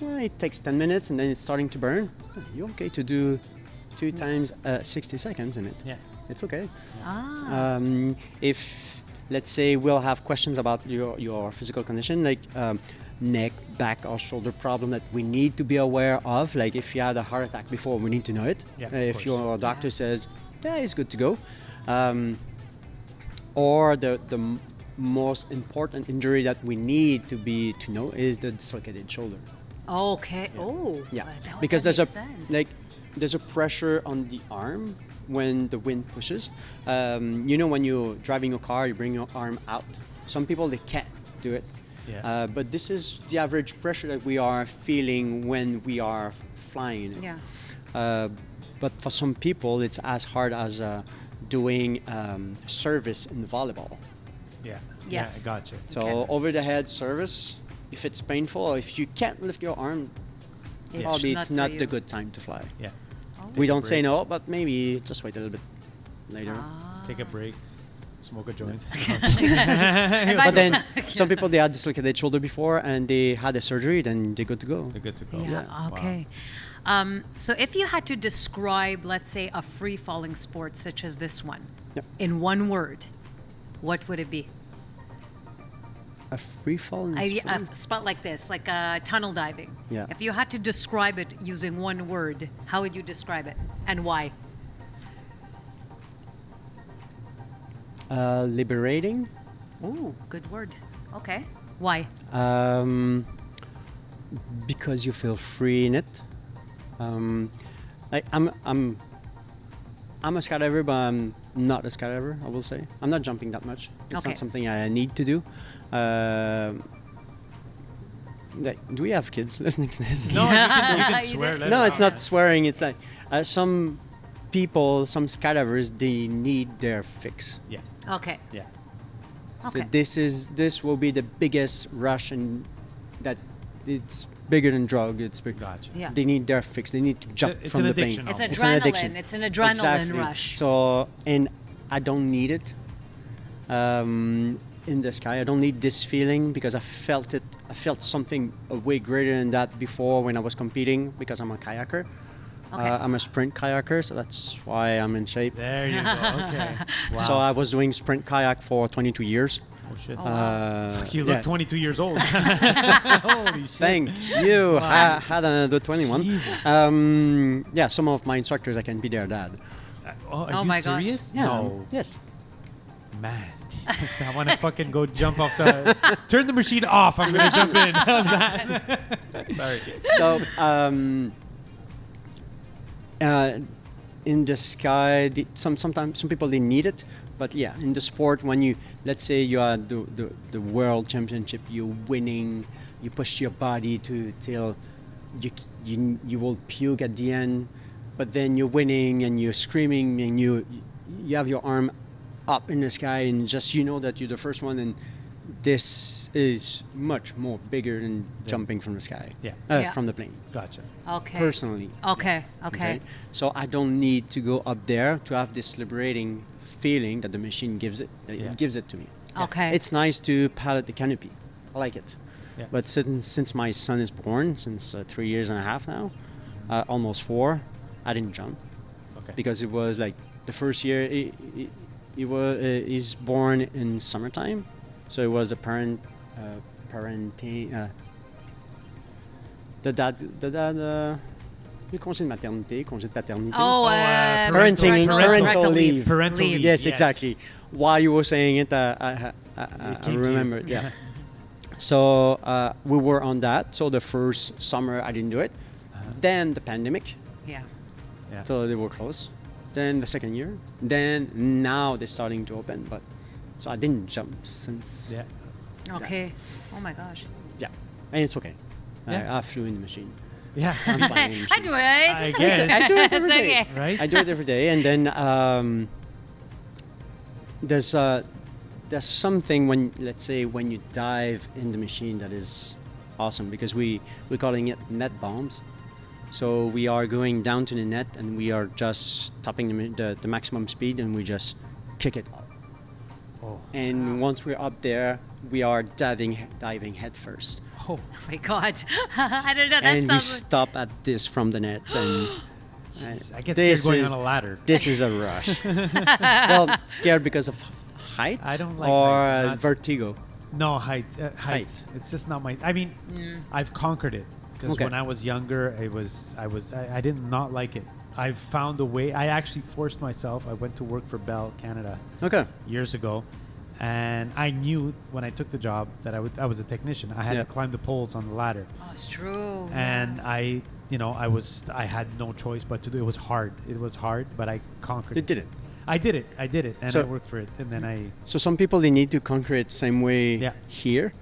S3: It takes 10 minutes and then it's starting to burn. You're okay to do 2 times 60 seconds in it.
S2: Yeah.
S3: It's okay.
S1: Ah.
S3: If, let's say, we'll have questions about your physical condition, like neck, back, or shoulder problem that we need to be aware of. Like if you had a heart attack before, we need to know it.
S2: Yeah, of
S3: If
S2: course.
S3: your doctor says, yeah, it's good to go. Or the most important injury that we need to know is the dislocated shoulder.
S1: Okay. Oh.
S3: Yeah,
S1: that-
S3: because
S1: that
S3: there's
S1: makes sense.
S3: there's a pressure on the arm when the wind pushes. When you're driving a car, you bring your arm out Some people, they can't do it.
S2: Yeah.
S3: But this is the average pressure that we are feeling when we are flying.
S1: Yeah.
S3: But for some people, it's as hard as doing service in volleyball.
S2: Yeah.
S1: Yes.
S2: Yeah, I gotcha.
S3: So
S1: Okay.
S3: over the head service, if it's painful, or if you can't lift your arm,
S1: It's
S3: probably
S1: not
S3: it's
S1: for
S3: not
S1: you.
S3: the good time to fly.
S2: Yeah.
S3: We
S2: Take a
S3: don't say
S2: break.
S3: no, but maybe just wait a little bit later.
S2: Take a break. Smoke a joint.
S3: But then some people, they had dislocated shoulder before and they had a surgery, then they're good to go.
S2: They're good to go.
S1: Yeah.
S2: Wow.
S1: Okay. So if you had to describe, let's say, a free-falling sport such as this one,
S3: Yep.
S1: in one word, what would it be?
S3: A free fall.
S1: A spot like this, like tunnel diving.
S3: Yeah.
S1: If you had to describe it using one word, how would you describe it, and why?
S3: Liberating.
S1: Ooh, good word. Okay. Why?
S3: Because you feel free in it. Like I'm a skydiver, but I'm not a skydiver. I will say I'm not jumping that much. It's
S1: Okay.
S3: not something I need to do. Like, do we have kids listening to this?
S2: No, you can
S1: You
S2: swear.
S1: did.
S2: let
S3: No,
S2: it
S3: it's
S2: out.
S3: not swearing. It's like some people, some skydivers, they need their fix.
S2: Yeah.
S1: Okay.
S2: Yeah.
S1: Okay.
S3: So this will be the biggest rush, and that it's bigger than drug. It's big.
S2: Gotcha.
S1: Yeah.
S3: They need their fix. They need to jump
S2: it's
S3: from
S2: an
S3: the plane.
S2: addiction
S1: It's
S2: almost.
S3: It's an addiction.
S1: adrenaline. It's an adrenaline
S3: Exactly.
S1: rush.
S3: So, and I don't need it in the sky. I don't need this feeling because I felt it. I felt something way greater than that before when I was competing because I'm a kayaker.
S1: Okay.
S3: I'm a sprint kayaker, so that's why I'm in shape.
S2: There you go. Okay. Wow.
S3: So I was doing sprint kayak for 22 years.
S2: Oh shit.
S3: Yeah.
S2: You look 22 years old. Holy shit.
S3: Thank you.
S2: Wow.
S3: Had another 21.
S2: Jesus.
S3: Yeah, some of my instructors, I can be their dad.
S2: Oh, are
S1: Oh
S2: you
S1: my gosh.
S2: serious?
S3: Yeah.
S2: No.
S3: Yes.
S2: Man, Jesus, I want to fucking go jump off the. Turn the machine off. I'm gonna jump in. How's that? Sorry.
S3: So, in the sky, sometimes some people they need it, but yeah, in the sport, when you, let's say you are the world championship, you're winning, you push your body till you will puke at the end, but then you're winning and you're screaming and you have your arm up in the sky and just you know that you're the first one, and this is much more bigger than jumping from the sky.
S2: Yeah.
S1: Yeah.
S3: From the plane.
S2: Gotcha.
S1: Okay.
S3: Personally.
S1: Okay. Okay.
S3: So I don't need to go up there to have this liberating feeling that the machine gives it. That
S2: Yeah.
S3: It gives it to me.
S1: Okay.
S3: It's nice to pilot the canopy. I like it.
S2: Yeah.
S3: But since my son is born, since 3 years and a half now, almost 4, I didn't jump
S2: Okay.
S3: because it was like the first year. He's born in summertime, so it was a parenting. The dad. Le congé de maternité, congé de paternité.
S1: Oh,
S3: parenting, parental leave.
S2: Parental leave.
S3: Yes,
S2: Yes.
S3: exactly. While you were saying it, I
S2: came to you.
S3: remember it. Yeah. So we were on that. So the first summer I didn't do it. Then the pandemic.
S1: Yeah.
S2: Yeah.
S3: So they were close. Then the second year. Then now they're starting to open. But so I didn't jump since.
S2: Yeah.
S1: Okay. Oh my gosh.
S3: Yeah. And it's okay.
S2: Yeah.
S3: I flew in the machine.
S2: Yeah.
S3: I'm flying in the
S1: I
S3: machine.
S1: do it.
S2: I
S1: It's
S2: guess.
S1: okay.
S3: I do it every
S1: It's
S3: day.
S1: okay.
S2: Right.
S3: I do it every day, and then there's something when, let's say, when you dive in the machine that is awesome because we're calling it net bombs. So we are going down to the net and we are just topping the maximum speed and we just kick it up.
S2: Oh.
S3: And once we're up there, we are diving head first.
S2: Oh.
S1: Oh my god. I don't know. That
S3: And we
S1: sounds.
S3: stop at this from the net. And
S2: I get
S3: this
S2: scared going
S3: is-
S2: on a ladder.
S3: This is a rush. Well, scared because of height?
S2: I don't like
S3: or
S2: heights. I'm not-
S3: vertigo?
S2: No, height. Height.
S3: Height.
S2: It's just not my. I mean, I've conquered it because
S3: Okay.
S2: when I was younger, I did not like it. I've found a way. I actually forced myself. I went to work for Bell Canada
S3: Okay.
S2: years ago, and I knew when I took the job that I was a technician. I had
S3: Yeah.
S2: to climb the poles on the ladder,
S1: Oh, it's true.
S2: and I had no choice but to do. It was hard. It was hard, but I conquered
S3: You
S2: it.
S3: did it.
S2: I did it, and
S3: So-
S2: I worked for it, and then
S3: So some people, they need to conquer it same way
S2: Yeah.
S3: here,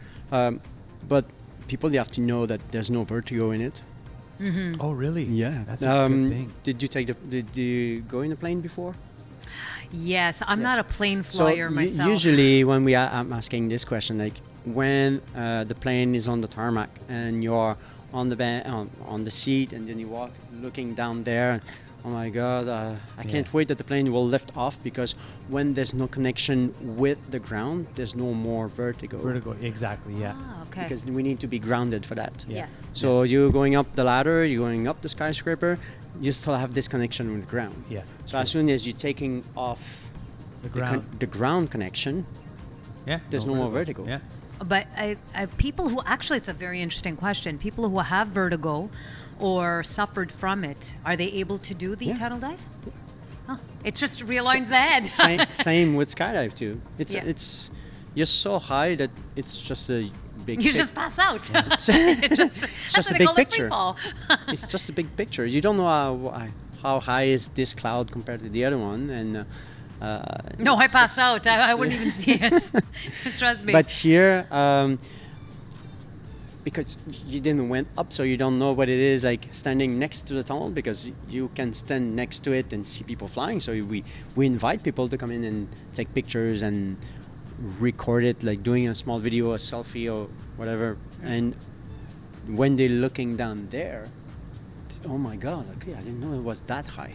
S3: but people, they have to know that there's no vertigo in it.
S2: Oh, really?
S3: Yeah,
S2: That's a good thing.
S3: Did you go in a plane before?
S1: Yes, I'm not a plane
S3: So
S1: flyer myself.
S3: usually when I'm asking this question, like when the plane is on the tarmac and you're on the on the seat, and then you walk looking down there, and, oh my God, I can't wait that the plane will lift off, because when there's no connection with the ground, there's no more vertigo.
S2: Vertigo, exactly. Yeah.
S1: Ah, okay.
S3: Because we need to be grounded for that.
S2: Yeah.
S1: Yes.
S3: So you're going up the ladder, you're going up the skyscraper, you still have this connection with the ground.
S2: Yeah.
S3: So as soon as you're taking off
S2: The ground.
S3: the ground connection,
S2: Yeah.
S3: there's no more vertigo.
S2: Yeah.
S1: But people who actually, it's a very interesting question. People who have vertigo or suffered from it, are they able to do the
S3: Yeah.
S1: tunnel dive? Huh. It just realigns the head.
S3: Same with skydive too.
S1: Yeah.
S3: It's you're so high that it's just a big.
S1: You
S3: pic-
S1: just pass out.
S3: It's
S1: That's
S3: just
S1: what
S3: a
S1: they
S3: big
S1: call it,
S3: picture.
S1: free fall.
S3: It's just a big picture. You don't know how high is this cloud compared to the other one, and.
S1: No, I pass out. I wouldn't even see it. Trust me.
S3: But here, because you didn't went up, so you don't know what it is like standing next to the tunnel, because you can stand next to it and see people flying. So we invite people to come in and take pictures and record it, like doing a small video, a selfie or whatever. And when they're looking down there, oh my God, okay, I didn't know it was that high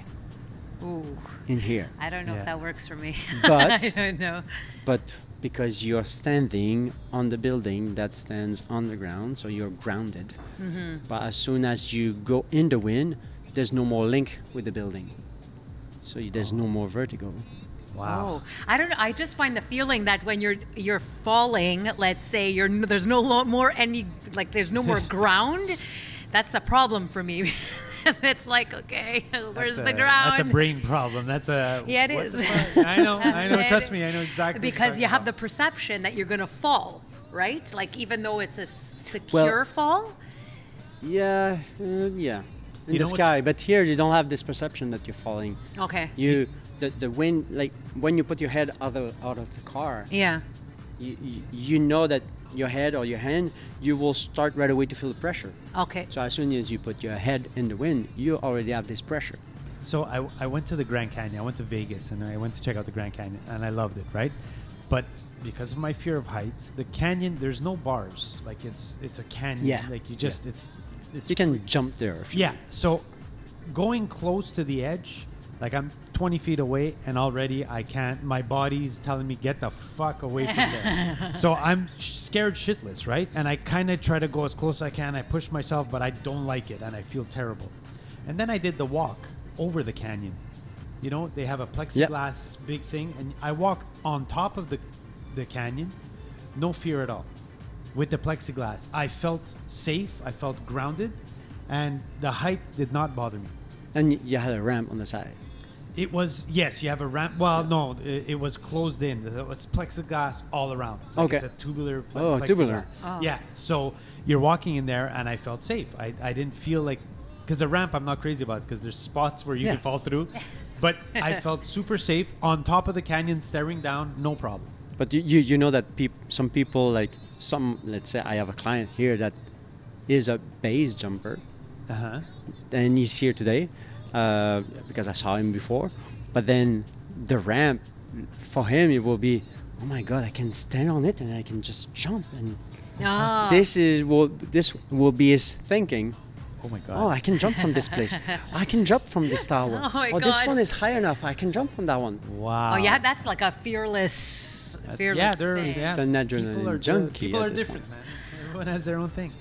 S1: Ooh,
S3: in here.
S1: I don't know
S2: Yeah.
S1: if that works for me.
S3: But-
S1: I don't know.
S3: But because you're standing on the building that stands on the ground, so you're grounded. But as soon as you go in the wind, there's no more link with the building. So there's no more vertigo.
S2: Wow.
S1: Oh, I don't know. I just find the feeling that when you're falling, let's say there's there's no more ground. That's a problem for me. It's like, okay, where's the ground?
S2: That's a brain problem. That's a.
S1: Yeah, it
S2: what
S1: is.
S2: the fuck? I know. Trust me, I know exactly.
S1: Because you have the perception that you're gonna fall, right? Like even though it's a secure
S3: Well-
S1: fall.
S3: Yeah, yeah. In
S2: You
S3: the
S2: know what's-
S3: sky, but here you don't have this perception that you're falling.
S1: Okay.
S3: The wind, like when you put your head out of the car,
S1: Yeah.
S3: you know that your head or your hand, you will start right away to feel the pressure.
S1: Okay.
S3: So as soon as you put your head in the wind, you already have this pressure.
S2: So I went to the Grand Canyon. I went to Vegas, and I went to check out the Grand Canyon, and I loved it, right? But because of my fear of heights, the canyon, there's no bars. Like it's a canyon.
S3: Yeah.
S2: Like you just it's
S3: You can
S2: free.
S3: jump there. If you
S2: Yeah. So going close to the edge, like I'm 20 feet away, and already I can't. My body's telling me get the fuck away from there. So I'm scared shitless, right? And I kind of try to go as close as I can. I push myself, but I don't like it, and I feel terrible. And then I did the walk over the canyon. You know, they have a plexiglass big thing, and I walked on top of the canyon, no fear at all. With the plexiglass, I felt safe. I felt grounded, and the height did not bother me.
S3: And you had a ramp on the side.
S2: It was, yes, you have a ramp. Well, no, it was closed in. It's plexiglass all around. Like
S3: Okay.
S2: It's a tubular
S3: Oh,
S2: plexiglass.
S3: tubular.
S1: Oh.
S2: Yeah. So you're walking in there, and I felt safe. I didn't feel like, because the ramp I'm not crazy about, because there's spots where you
S3: Yeah.
S2: can fall through. But I felt super safe on top of the canyon, staring down, no problem.
S3: But you know that some people, like let's say I have a client here that is a base jumper,
S2: Uh-huh.
S3: and he's here today because I saw him before. But then the ramp, for him, it will be, oh my God, I can stand on it and I can just jump. And
S1: Ah.
S3: this will be his thinking.
S2: Oh my God.
S3: Oh, I can jump from this place. I can jump from this tower.
S1: Oh my
S3: This
S1: God.
S3: one is high enough. I can jump from that one.
S2: Wow.
S1: Oh yeah, that's like a fearless
S2: Yeah, they're
S1: thing.
S3: It's an adrenaline
S2: people are
S3: junkie
S2: People
S3: at
S2: are
S3: this
S2: different, man. Everyone has their own thing.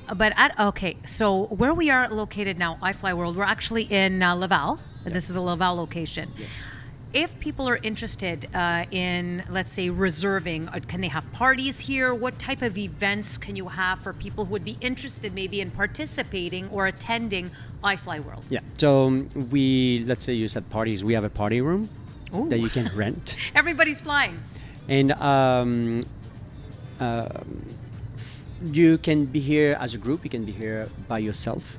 S1: Okay, so where we are located now, Ifly World, we're actually in Laval. This is a Laval location.
S3: Yes.
S1: If people are interested in, let's say, reserving, can they have parties here? What type of events can you have for people who would be interested maybe in participating or attending Ifly World?
S3: Yeah. So let's say you said parties. We have a party room that you can rent.
S1: Everybody's flying.
S3: And you can be here as a group. You can be here by yourself.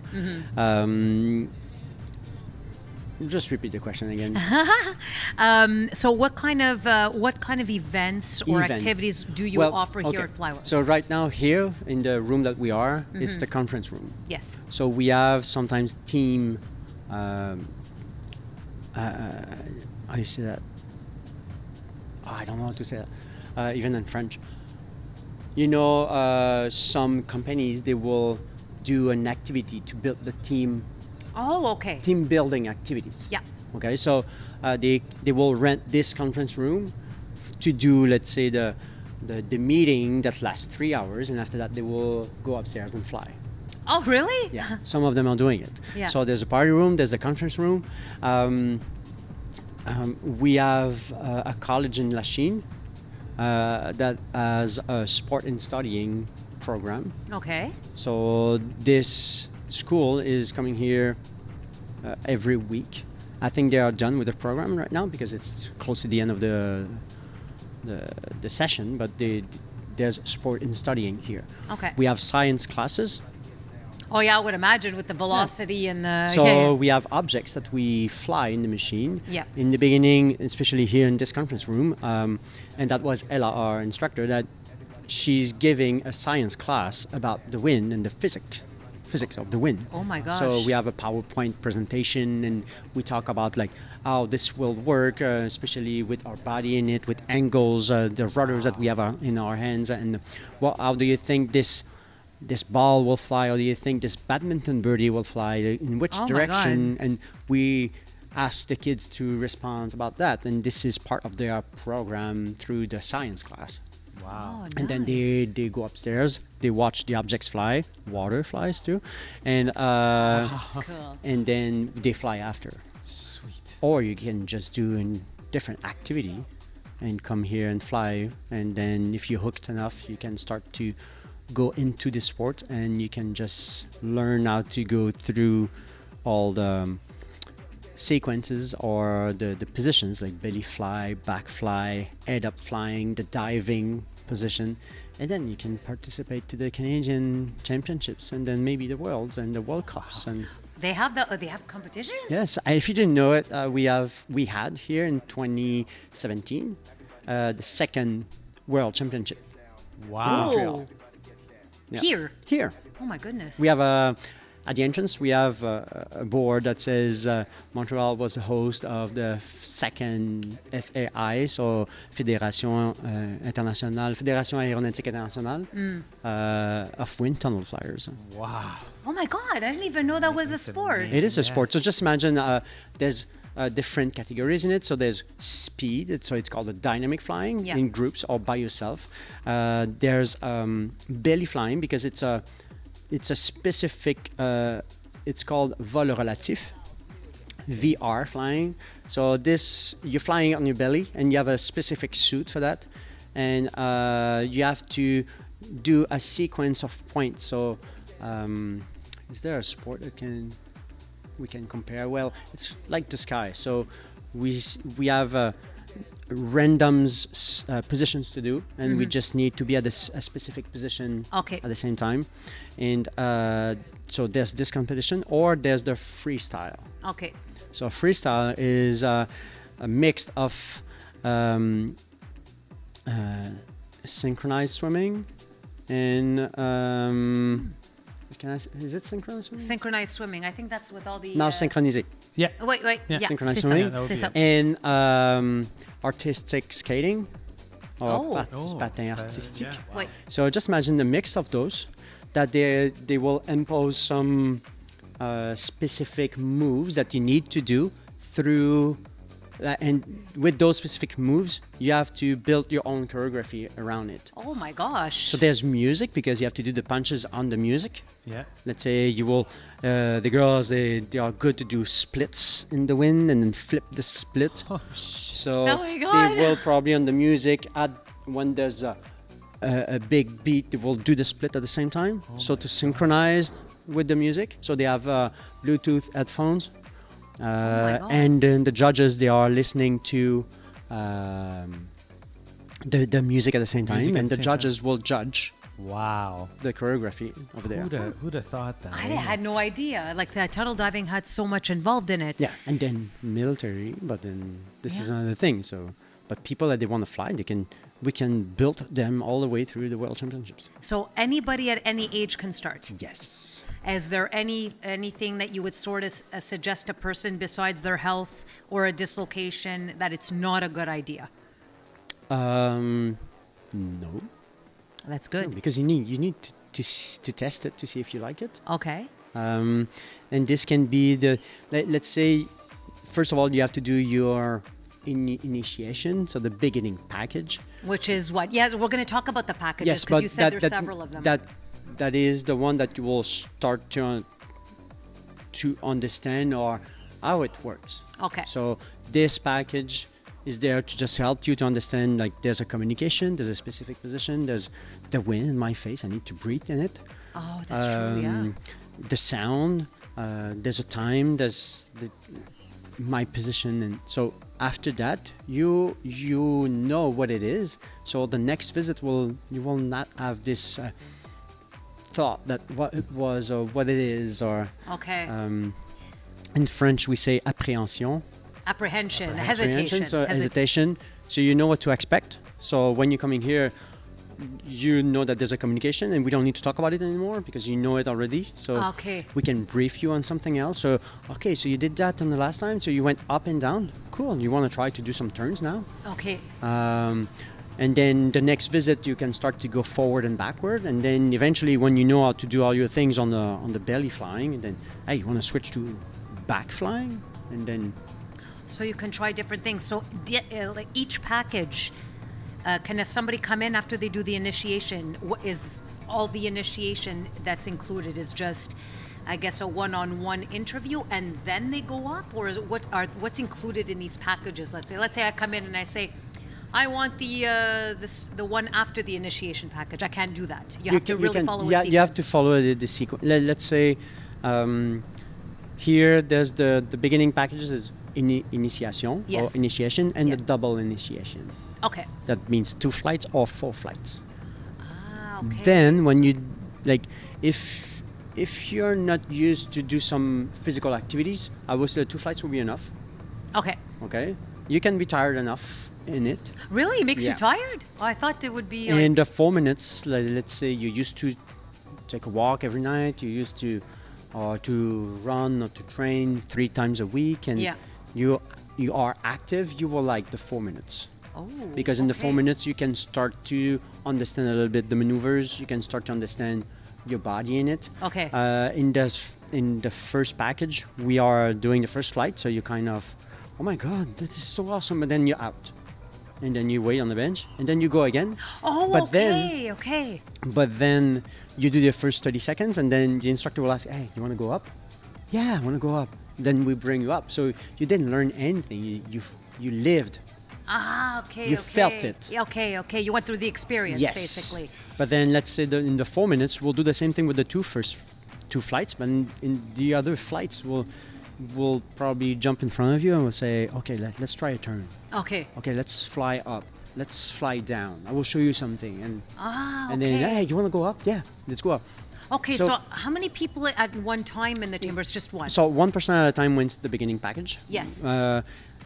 S3: Just repeat the question again.
S1: So what kind of events or activities do you offer here at Flyworld?
S3: So right now here in the room that we are, it's the conference room.
S1: Yes.
S3: So we have sometimes team. How do you say that? Oh, I don't know how to say that. Even in French. You know, some companies, they will do an activity to build the team.
S1: Oh, okay.
S3: Team building activities.
S1: Yeah.
S3: Okay, so they will rent this conference room to do, let's say, the meeting that lasts 3 hours, and after that they will go upstairs and fly.
S1: Oh, really?
S3: Yeah. Some of them are doing it.
S1: Yeah.
S3: So there's a party room, there's the conference room. We have a college in Lachine that has a sport and studying program.
S1: Okay.
S3: So this school is coming here every week. I think they are done with the program right now because it's close to the end of the session, but there's sport and studying here.
S1: Okay.
S3: We have science classes.
S1: Oh yeah, I would imagine with the velocity and the...
S3: So we have objects that we fly in the machine.
S1: Yeah.
S3: In the beginning, especially here in this conference room, and that was Ella, our instructor, that she's giving a science class about the wind and the physics of the wind.
S1: Oh my gosh.
S3: So we have a PowerPoint presentation and we talk about like how this will work, especially with our body in it, with angles, the rudders that we have in our hands, and how do you think this ball will fly? How do you think this badminton birdie will fly? In which direction? And we ask the kids to respond about that, and this is part of their program through the science class.
S2: Wow.
S1: Oh,
S3: And then they go upstairs, they watch the objects fly, water flies too, and
S1: Cool.
S3: and then they fly after.
S2: Sweet.
S3: Or you can just do a different activity and come here and fly, and then if you're hooked enough, you can start to go into the sport and you can just learn how to go through all the sequences or the positions like belly fly, back fly, head up flying, the diving position, and then you can participate to the Canadian championships and then maybe the worlds and the World Cups. And
S1: They have competitions?
S3: yes, if you didn't know it, we had here in 2017 the second World Championship.
S2: Wow.
S1: Oh.
S3: Yeah.
S1: Here? Oh my goodness.
S3: We have at the entrance, we have a board that says Montreal was the host of the second FAI, so Fédération Internationale, Fédération Aéronautique Internationale of Wind Tunnel Flyers.
S2: Wow.
S1: Oh my God, I didn't even know that was a sport.
S3: It is a
S2: Yeah.
S3: sport. So just imagine there's different categories in it. So there's speed, so it's called a dynamic flying in groups or by yourself. There's belly flying because it's a specific, it's called vol relatif, VR flying. So you're flying on your belly and you have a specific suit for that. And you have to do a sequence of points. So is there a sport that we can compare? Well, it's like the sky. So we have random positions to do, and we just need to be at a specific position at the same time. And so there's this competition, or there's the freestyle.
S1: Okay.
S3: So freestyle is a mix of synchronized swimming and is it synchronized swimming?
S1: Synchronized swimming. I think that's with all the...
S3: Now synchronisé.
S2: Yeah.
S1: Wait. Yeah.
S3: Synchronized
S1: C'est
S3: swimming.
S1: ça. C'est ça.
S3: And artistic skating or
S1: Oh.
S3: patin artistique.
S2: Yeah.
S1: Wait.
S3: So just imagine the mix of those, that they will impose some specific moves that you need to do through, and with those specific moves, you have to build your own choreography around it.
S1: Oh my gosh.
S3: So there's music because you have to do the punches on the music.
S2: Yeah.
S3: Let's say you will, the girls, they are good to do splits in the wind and then flip the split. So
S1: Oh my God.
S3: they will probably on the music when there's a big beat, they will do the split at the same time. So to synchronize with the music. So they have Bluetooth headphones.
S1: God.
S3: And then the judges, they are listening to the music at the same time, and the judges will judge
S2: Wow.
S3: the choreography over there.
S2: Who'd have thought that?
S1: I had no idea. Like that tunnel diving had so much involved in it.
S3: Yeah, and then military, but then this is another thing. So, but people that they want to fly, we can build them all the way through the World Championships.
S1: So anybody at any age can start.
S3: Yes.
S1: Is there anything that you would sort of suggest a person besides their health or a dislocation that it's not a good idea?
S3: No,
S1: That's good.
S3: because you need to test it to see if you like it.
S1: Okay.
S3: And this can be let's say, first of all, you have to do your initiation, so the beginning package.
S1: Which is what? Yes, we're going to talk about the packages because you said there's several of them.
S3: That is the one that you will start to understand or how it works.
S1: Okay.
S3: So this package is there to just help you to understand, like, there's a communication, there's a specific position, there's the wind in my face, I need to breathe in it.
S1: Oh, that's true, yeah.
S3: The sound, there's a time, there's my position, and so after that you know what it is. So the next visit you will not have this thought that what it was or what it is, or
S1: Okay.
S3: in French we say appréhension.
S1: Apprehension, hesitation.
S3: So hesitation. So you know what to expect. So when you're coming here, you know that there's a communication, and we don't need to talk about it anymore because you know it already. So
S1: Okay.
S3: we can brief you on something else. So so you did that on the last time. So you went up and down. Cool. You want to try to do some turns now.
S1: Okay.
S3: And then the next visit, you can start to go forward and backward. And then eventually, when you know how to do all your things on the belly flying, and then you want to switch to back flying, and then.
S1: So you can try different things. So like each package, can somebody come in after they do the initiation? What is all the initiation that's included is just, I guess, a one-on-one interview, and then they go up, or is it what's included in these packages? Let's say I come in and I say, I want the one after the initiation package. I can't do that. You have to really follow a sequence.
S3: You have to follow the sequence. Let's say here there's the beginning packages is initiation or initiation, and the double initiation.
S1: Okay.
S3: That means 2 flights or 4 flights.
S1: Okay.
S3: Then when you if you're not used to do some physical activities, I would say 2 flights will be enough.
S1: Okay.
S3: Okay. You can be tired enough in it.
S1: Really? It makes you tired? Oh, I thought it would be.
S3: In the 4 minutes, let's say you used to take a walk every night. You used to run or to train 3 times a week, and you are active. You will like the 4 minutes.
S1: Oh,
S3: because in the 4 minutes you can start to understand a little bit the maneuvers. You can start to understand your body in it.
S1: Okay.
S3: In the first package, we are doing the first flight, so you kind of, oh my God, this is so awesome, but then you're out, and then you wait on the bench, and then you go again.
S1: Oh,
S3: but
S1: okay.
S3: But then you do the first 30 seconds, and then the instructor will ask, hey, you want to go up? Yeah, I want to go up. Then we bring you up. So you didn't learn anything. You lived.
S1: Okay.
S3: You felt it.
S1: Okay. You went through the experience, basically.
S3: But then let's say in the 4 minutes, we'll do the same thing with the first two flights. But in the other flights, we'll probably jump in front of you and we'll say, okay, let's try a turn.
S1: Okay.
S3: Okay, let's fly up. Let's fly down. I will show you something. And then, hey, you want to go up? Yeah, let's go up.
S1: Okay, so how many people at one time in the chambers? Just one?
S3: So 1% at a time wins the beginning package.
S1: Yes.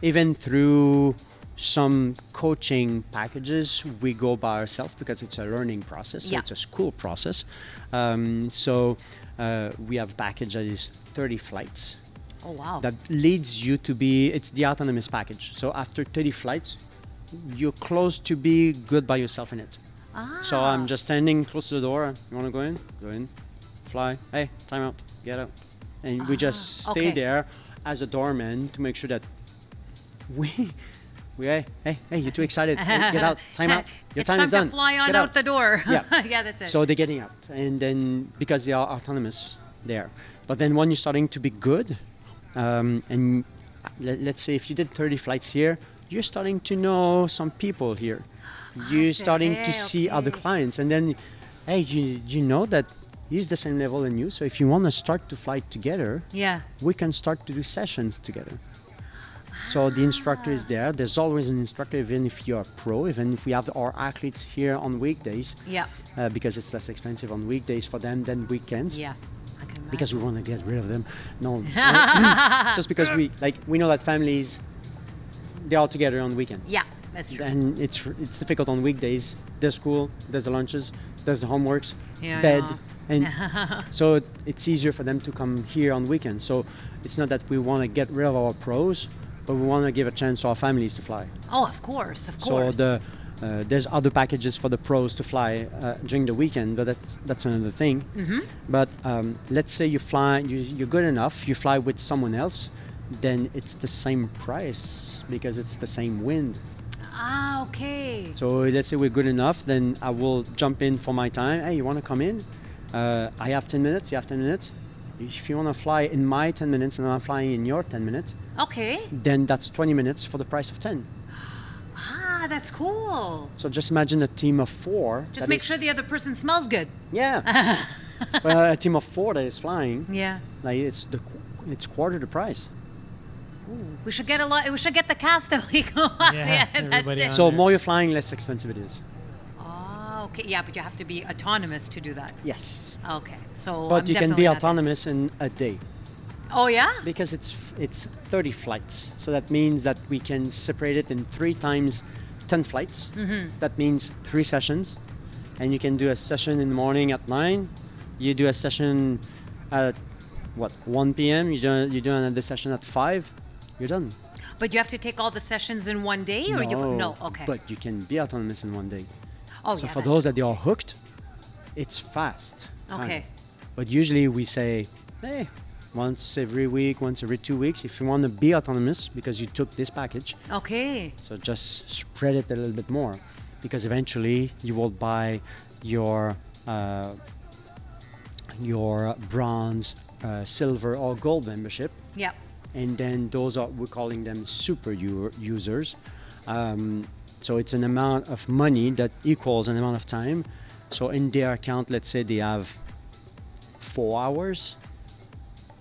S3: Even through some coaching packages, we go by ourselves because it's a learning process. So it's a school process. So we have a package that is 30 flights.
S1: Oh, wow.
S3: That leads you to it's the autonomous package. So after 30 flights, you're close to be good by yourself in it. So I'm just standing close to the door. You want to go in? Go in. Fly. Hey, time out. Get out. And we just stay there as a doorman to make sure that hey, you're too excited. Hey, get out. Time out. Your time is done.
S1: It's time to fly on out the door.
S3: Yeah.
S1: That's it.
S3: So they're getting out. And then because they are autonomous there. But then when you're starting to be good, and let's say if you did 30 flights here, you're starting to know some people here. You're starting to see other clients, and then, hey, you know that he's the same level as you. So if you want to start to fly together, we can start to do sessions together. So the instructor is there. There's always an instructor, even if you're a pro, even if we have our athletes here on weekdays.
S1: Yeah.
S3: Because it's less expensive on weekdays for them than weekends.
S1: Yeah. I can
S3: Because we
S1: imagine.
S3: want to get rid of them. No. It's just because we know that families, they're all together on weekends.
S1: Yeah, that's true.
S3: And it's difficult on weekdays. There's school, there's the lunches, there's the homeworks,
S1: Yeah, I
S3: bed.
S1: know.
S3: And so it's easier for them to come here on weekends. So it's not that we want to get rid of our pros, but we want to give a chance to our families to fly.
S1: Oh, of course, of
S3: So
S1: course.
S3: there's other packages for the pros to fly during the weekend, but that's another thing. But let's say you're good enough, you fly with someone else, then it's the same price because it's the same wind.
S1: Ah, okay.
S3: So let's say we're good enough, then I will jump in for my time. Hey, you want to come in? I have 10 minutes, you have 10 minutes. If you want to fly in my 10 minutes and I'm flying in your 10 minutes,
S1: Okay.
S3: then that's 20 minutes for the price of 10.
S1: Ah, that's cool.
S3: So just imagine a team of 4.
S1: Just
S3: that
S1: make
S3: is-
S1: sure the other person smells good.
S3: Yeah. Well, a team of 4 that is flying,
S1: Yeah.
S3: like it's quarter the price.
S1: Ooh, we should get a lot. We should get the cast a week. Yeah, that's
S2: everybody
S1: it.
S2: on
S3: So
S2: there.
S3: more you're flying, less expensive it is.
S1: Oh, okay. Yeah, but you have to be autonomous to do that.
S3: Yes.
S1: Okay. So.
S3: But
S1: I'm
S3: you can
S1: definitely
S3: be
S1: not-
S3: autonomous in a day
S1: Oh yeah.
S3: because it's 30 flights. So that means that we can separate it in 3 times 10 flights. That means 3 sessions. And you can do a session in the morning at 9. You do a session at 1 p.m. You do another session at 5. You're done.
S1: But you have to take all the sessions in one day, or you no? Okay.
S3: But you can be autonomous in one day.
S1: oh
S3: So
S1: yeah.
S3: for
S1: that's
S3: those that they are hooked, it's fast. kind
S1: Okay.
S3: of. But usually we say, hey, once every week, once every 2 weeks, if you want to be autonomous because you took this package,
S1: Okay.
S3: so just spread it a little bit more, because eventually you will buy your bronze, silver, or gold membership.
S1: Yeah.
S3: And then those are, we're calling them super users. So it's an amount of money that equals an amount of time. So in their account, let's say they have 4 hours.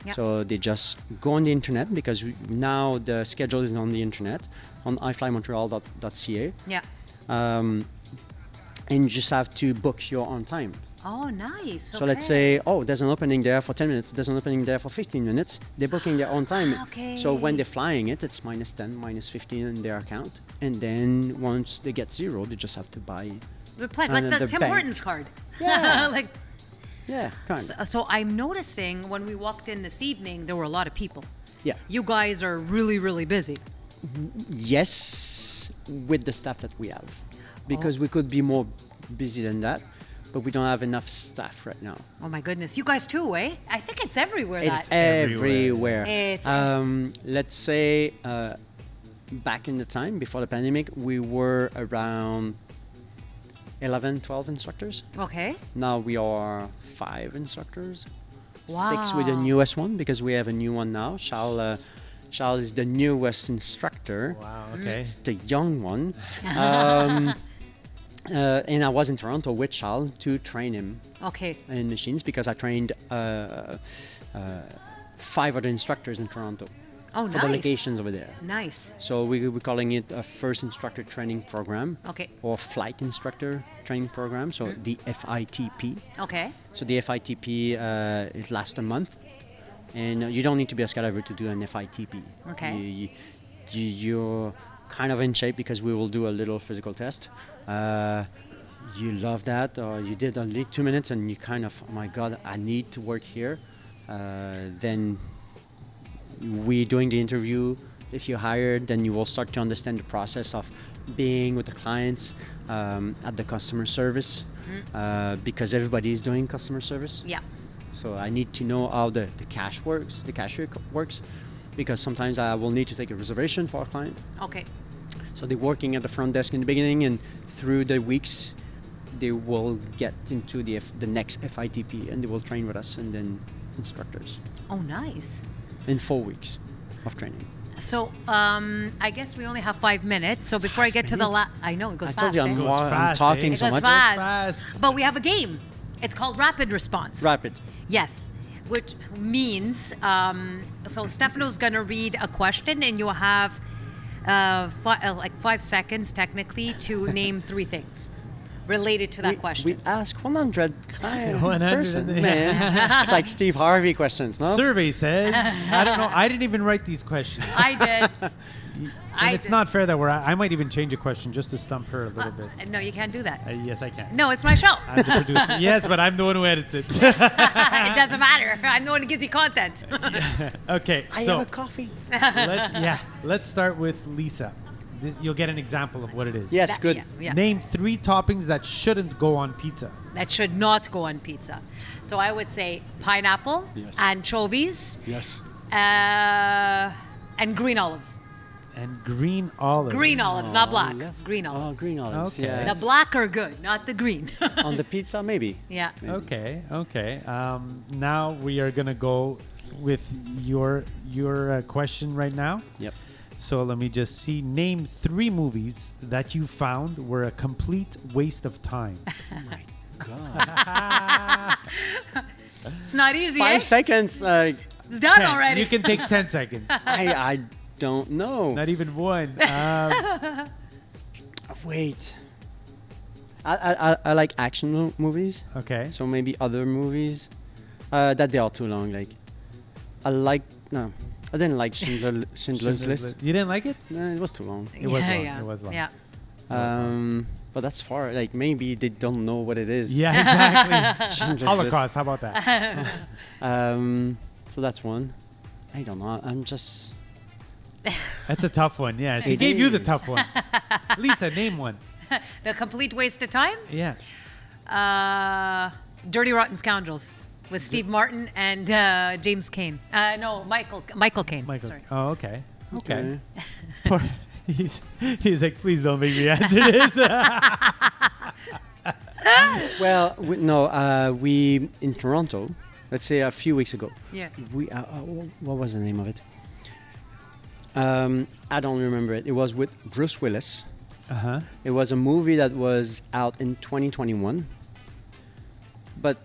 S1: Yep.
S3: So they just go on the internet, because now the schedule is on the internet on iflymontreal.ca.
S1: Yeah.
S3: And you just have to book your own time.
S1: Oh, nice.
S3: So let's say, oh, there's an opening there for 10 minutes, there's an opening there for 15 minutes. They're booking their own time.
S1: Okay.
S3: So when they're flying it, it's minus 10, minus 15 in their account. And then once they get 0, they just have to buy.
S1: We're playing like the
S3: the
S1: Tim
S3: bank.
S1: Hortons card.
S3: Yeah.
S1: like.
S3: Yeah, kind of.
S1: So I'm noticing when we walked in this evening, there were a lot of people.
S3: Yeah.
S1: You guys are really, really busy.
S3: Yes, with the staff that we have. Because
S1: Oh.
S3: we could be more busy than that, but we don't have enough staff right now.
S1: Oh my goodness, you guys too, eh? I think it's everywhere.
S3: It's
S1: that.
S3: everywhere.
S1: It's
S3: Let's say back in the time before the pandemic, we were around 11, 12 instructors.
S1: Okay.
S3: Now we are 5 instructors.
S1: Wow.
S3: 6 with the newest one, because we have a new one now. Charles is the newest instructor.
S2: Wow. Okay.
S3: He's the young one. And I was in Toronto with Charles to train him
S1: Okay.
S3: in machines, because I trained 5 other instructors in Toronto
S1: Oh,
S3: for
S1: nice.
S3: the locations over there.
S1: Nice.
S3: So we're calling it a first instructor training program,
S1: Okay.
S3: or flight instructor training program. So the FITP.
S1: Okay.
S3: So the FITP it lasts a month, and you don't need to be a skydiver to do an FITP.
S1: Okay.
S3: You're kind of in shape, because we will do a little physical test. You love that, or you did only 2 minutes and you kind of, oh my God, I need to work here. Then we doing the interview. If you're hired, then you will start to understand the process of being with the clients at the customer service, because everybody is doing customer service.
S1: Yeah.
S3: So I need to know how the cash works, the cashier works, because sometimes I will need to take a reservation for a client.
S1: Okay.
S3: So they're working at the front desk in the beginning, and through the weeks, they will get into the next FITP, and they will train with us, and then instructors
S1: Oh, nice.
S3: in 4 weeks of training.
S1: So I guess we only have 5 minutes. So before I get to the
S2: minutes?
S1: I know it goes
S3: I
S1: fast.
S3: told you
S1: eh?
S3: I'm,
S2: Goes
S3: I'm
S2: fast,
S3: talking
S2: eh?
S3: so
S1: It goes
S3: much.
S1: fast.
S2: Fast.
S1: But we have a game. It's called Rapid Response.
S3: Rapid.
S1: Yes, which means so Stefano's gonna read a question, and you'll have like 5 seconds technically to name 3 things related to that question.
S3: We ask 100 clients
S2: 100,
S3: person,
S2: yeah.
S3: man. It's like Steve Harvey questions, no?
S2: Survey says. I don't know. I didn't even write these questions.
S1: I did.
S2: And it's not fair that I might even change a question just to stump her a little bit.
S1: No, you can't do that.
S2: Yes, I can.
S1: No, it's my show.
S2: I'm the producer. Yes, but I'm the one who edits it.
S1: It doesn't matter. I'm the one who gives you content.
S2: Okay,
S3: I
S2: so
S3: have a coffee.
S2: let's start with Lisa. You'll get an example of what it is.
S3: Yes, good.
S1: Yeah.
S2: Name 3 toppings that shouldn't go on pizza.
S1: That should not go on pizza. So I would say pineapple,
S3: Yes.
S1: anchovies,
S3: Yes.
S1: and green olives.
S2: And green olives.
S1: Green olives, not black.
S3: Yeah.
S1: Green olives.
S3: Oh, green olives.
S2: Okay.
S3: Yeah.
S1: The black are good, not the green.
S3: On the pizza, maybe.
S1: Yeah.
S2: Okay. Now we are gonna go with your question right now.
S3: Yep.
S2: So let me just see. Name 3 movies that you found were a complete waste of time.
S3: God.
S1: It's not easy,
S3: 5
S1: eh?
S3: seconds.
S1: It's done
S2: 10.
S1: already.
S2: You can take 10 seconds.
S3: I don't know.
S2: Not even one.
S3: Wait. I like action movies,
S2: Okay.
S3: so maybe other movies that they are too long. Like I didn't like Schindler's List.
S2: You didn't like it?
S3: No, it was too long.
S2: It was long.
S1: Yeah.
S2: It was long.
S1: Yeah.
S3: But that's far. Like maybe they don't know what it is.
S2: Yeah, exactly.
S3: Schindler's
S2: Holocaust. How about that?
S3: List. So that's one. I don't know. I'm just.
S2: That's a tough one. Yeah, she
S3: It
S2: gave you the
S3: is.
S2: tough one. Lisa, name one.
S1: The complete waste of time?
S2: Yeah.
S1: Dirty Rotten Scoundrels with Steve Martin and James Caine. No, Michael Caine.
S2: Michael.
S1: Sorry.
S2: Oh, okay. Okay. Poor- he's like, please don't make me answer this.
S3: Well, we in Toronto. Let's say a few weeks ago.
S1: Yeah.
S3: What was the name of it? I don't remember it. It was with Bruce Willis.
S2: Uh-huh.
S3: It was a movie that was out in 2021. But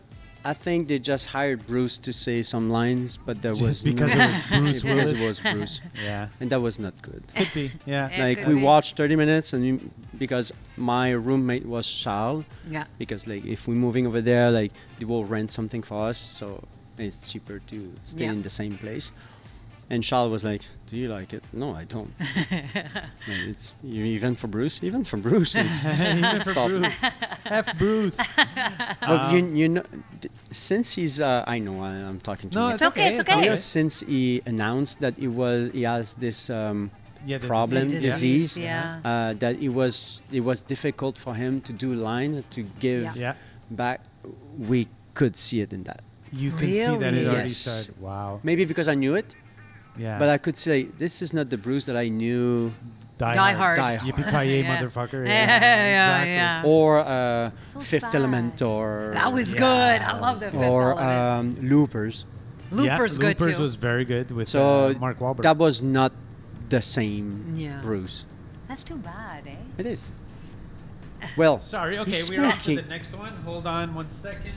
S3: I think they just hired Bruce to say some lines, but there was
S2: because
S3: no,
S2: it was Bruce
S3: because
S2: Willis.
S3: it was Bruce,
S2: Yeah.
S3: and that was not good.
S2: Could be. Yeah.
S1: It
S3: Like
S1: could
S3: we
S1: be.
S3: watched 30 minutes, and because my roommate was Charles,
S1: Yeah.
S3: because like if we're moving over there, like they will rent something for us, so it's cheaper to stay
S1: Yeah.
S3: in the same place. And Charles was like, "Do you like it?" No, I don't. Like, it's even for Bruce, even for Bruce. like,
S2: Even for
S3: stop.
S2: Bruce. F Bruce.
S3: But you know, since he's, I know I'm talking to
S2: No,
S3: you.
S2: it's
S1: okay,
S2: okay.
S1: it's okay.
S3: You know, since he announced that he has this
S2: Yeah, the
S3: problem,
S2: disease,
S3: disease,
S1: Yeah.
S3: that it was difficult for him to do lines to give
S1: Yeah.
S2: Yeah.
S3: back. We could see it in that.
S2: You can see that it
S1: Really?
S2: already
S3: Yes.
S2: started. Wow.
S3: Maybe because I knew it,
S2: Yeah.
S3: but I could say this is not the Bruce that I knew.
S1: Die Hard.
S3: Die
S2: Yippee-ki-yay,
S1: Yeah.
S2: motherfucker.
S1: Yeah.
S3: Or
S1: So
S3: Fifth
S1: sad.
S3: Element, or
S1: That was
S2: Yeah,
S1: good. I
S2: that
S1: love
S2: was
S1: the
S2: good.
S1: Fifth
S3: or
S1: Element.
S3: Loopers.
S1: Looper's good
S2: Loopers
S1: too.
S2: was very good with
S3: So
S2: Mark Wahlberg.
S3: that was not the same
S1: Yeah.
S3: Bruce.
S1: That's too bad, eh?
S3: It is. Well,
S2: Sorry. Okay,
S3: he's
S2: we're on to
S3: smoking.
S2: the next one. Hold on 1 second.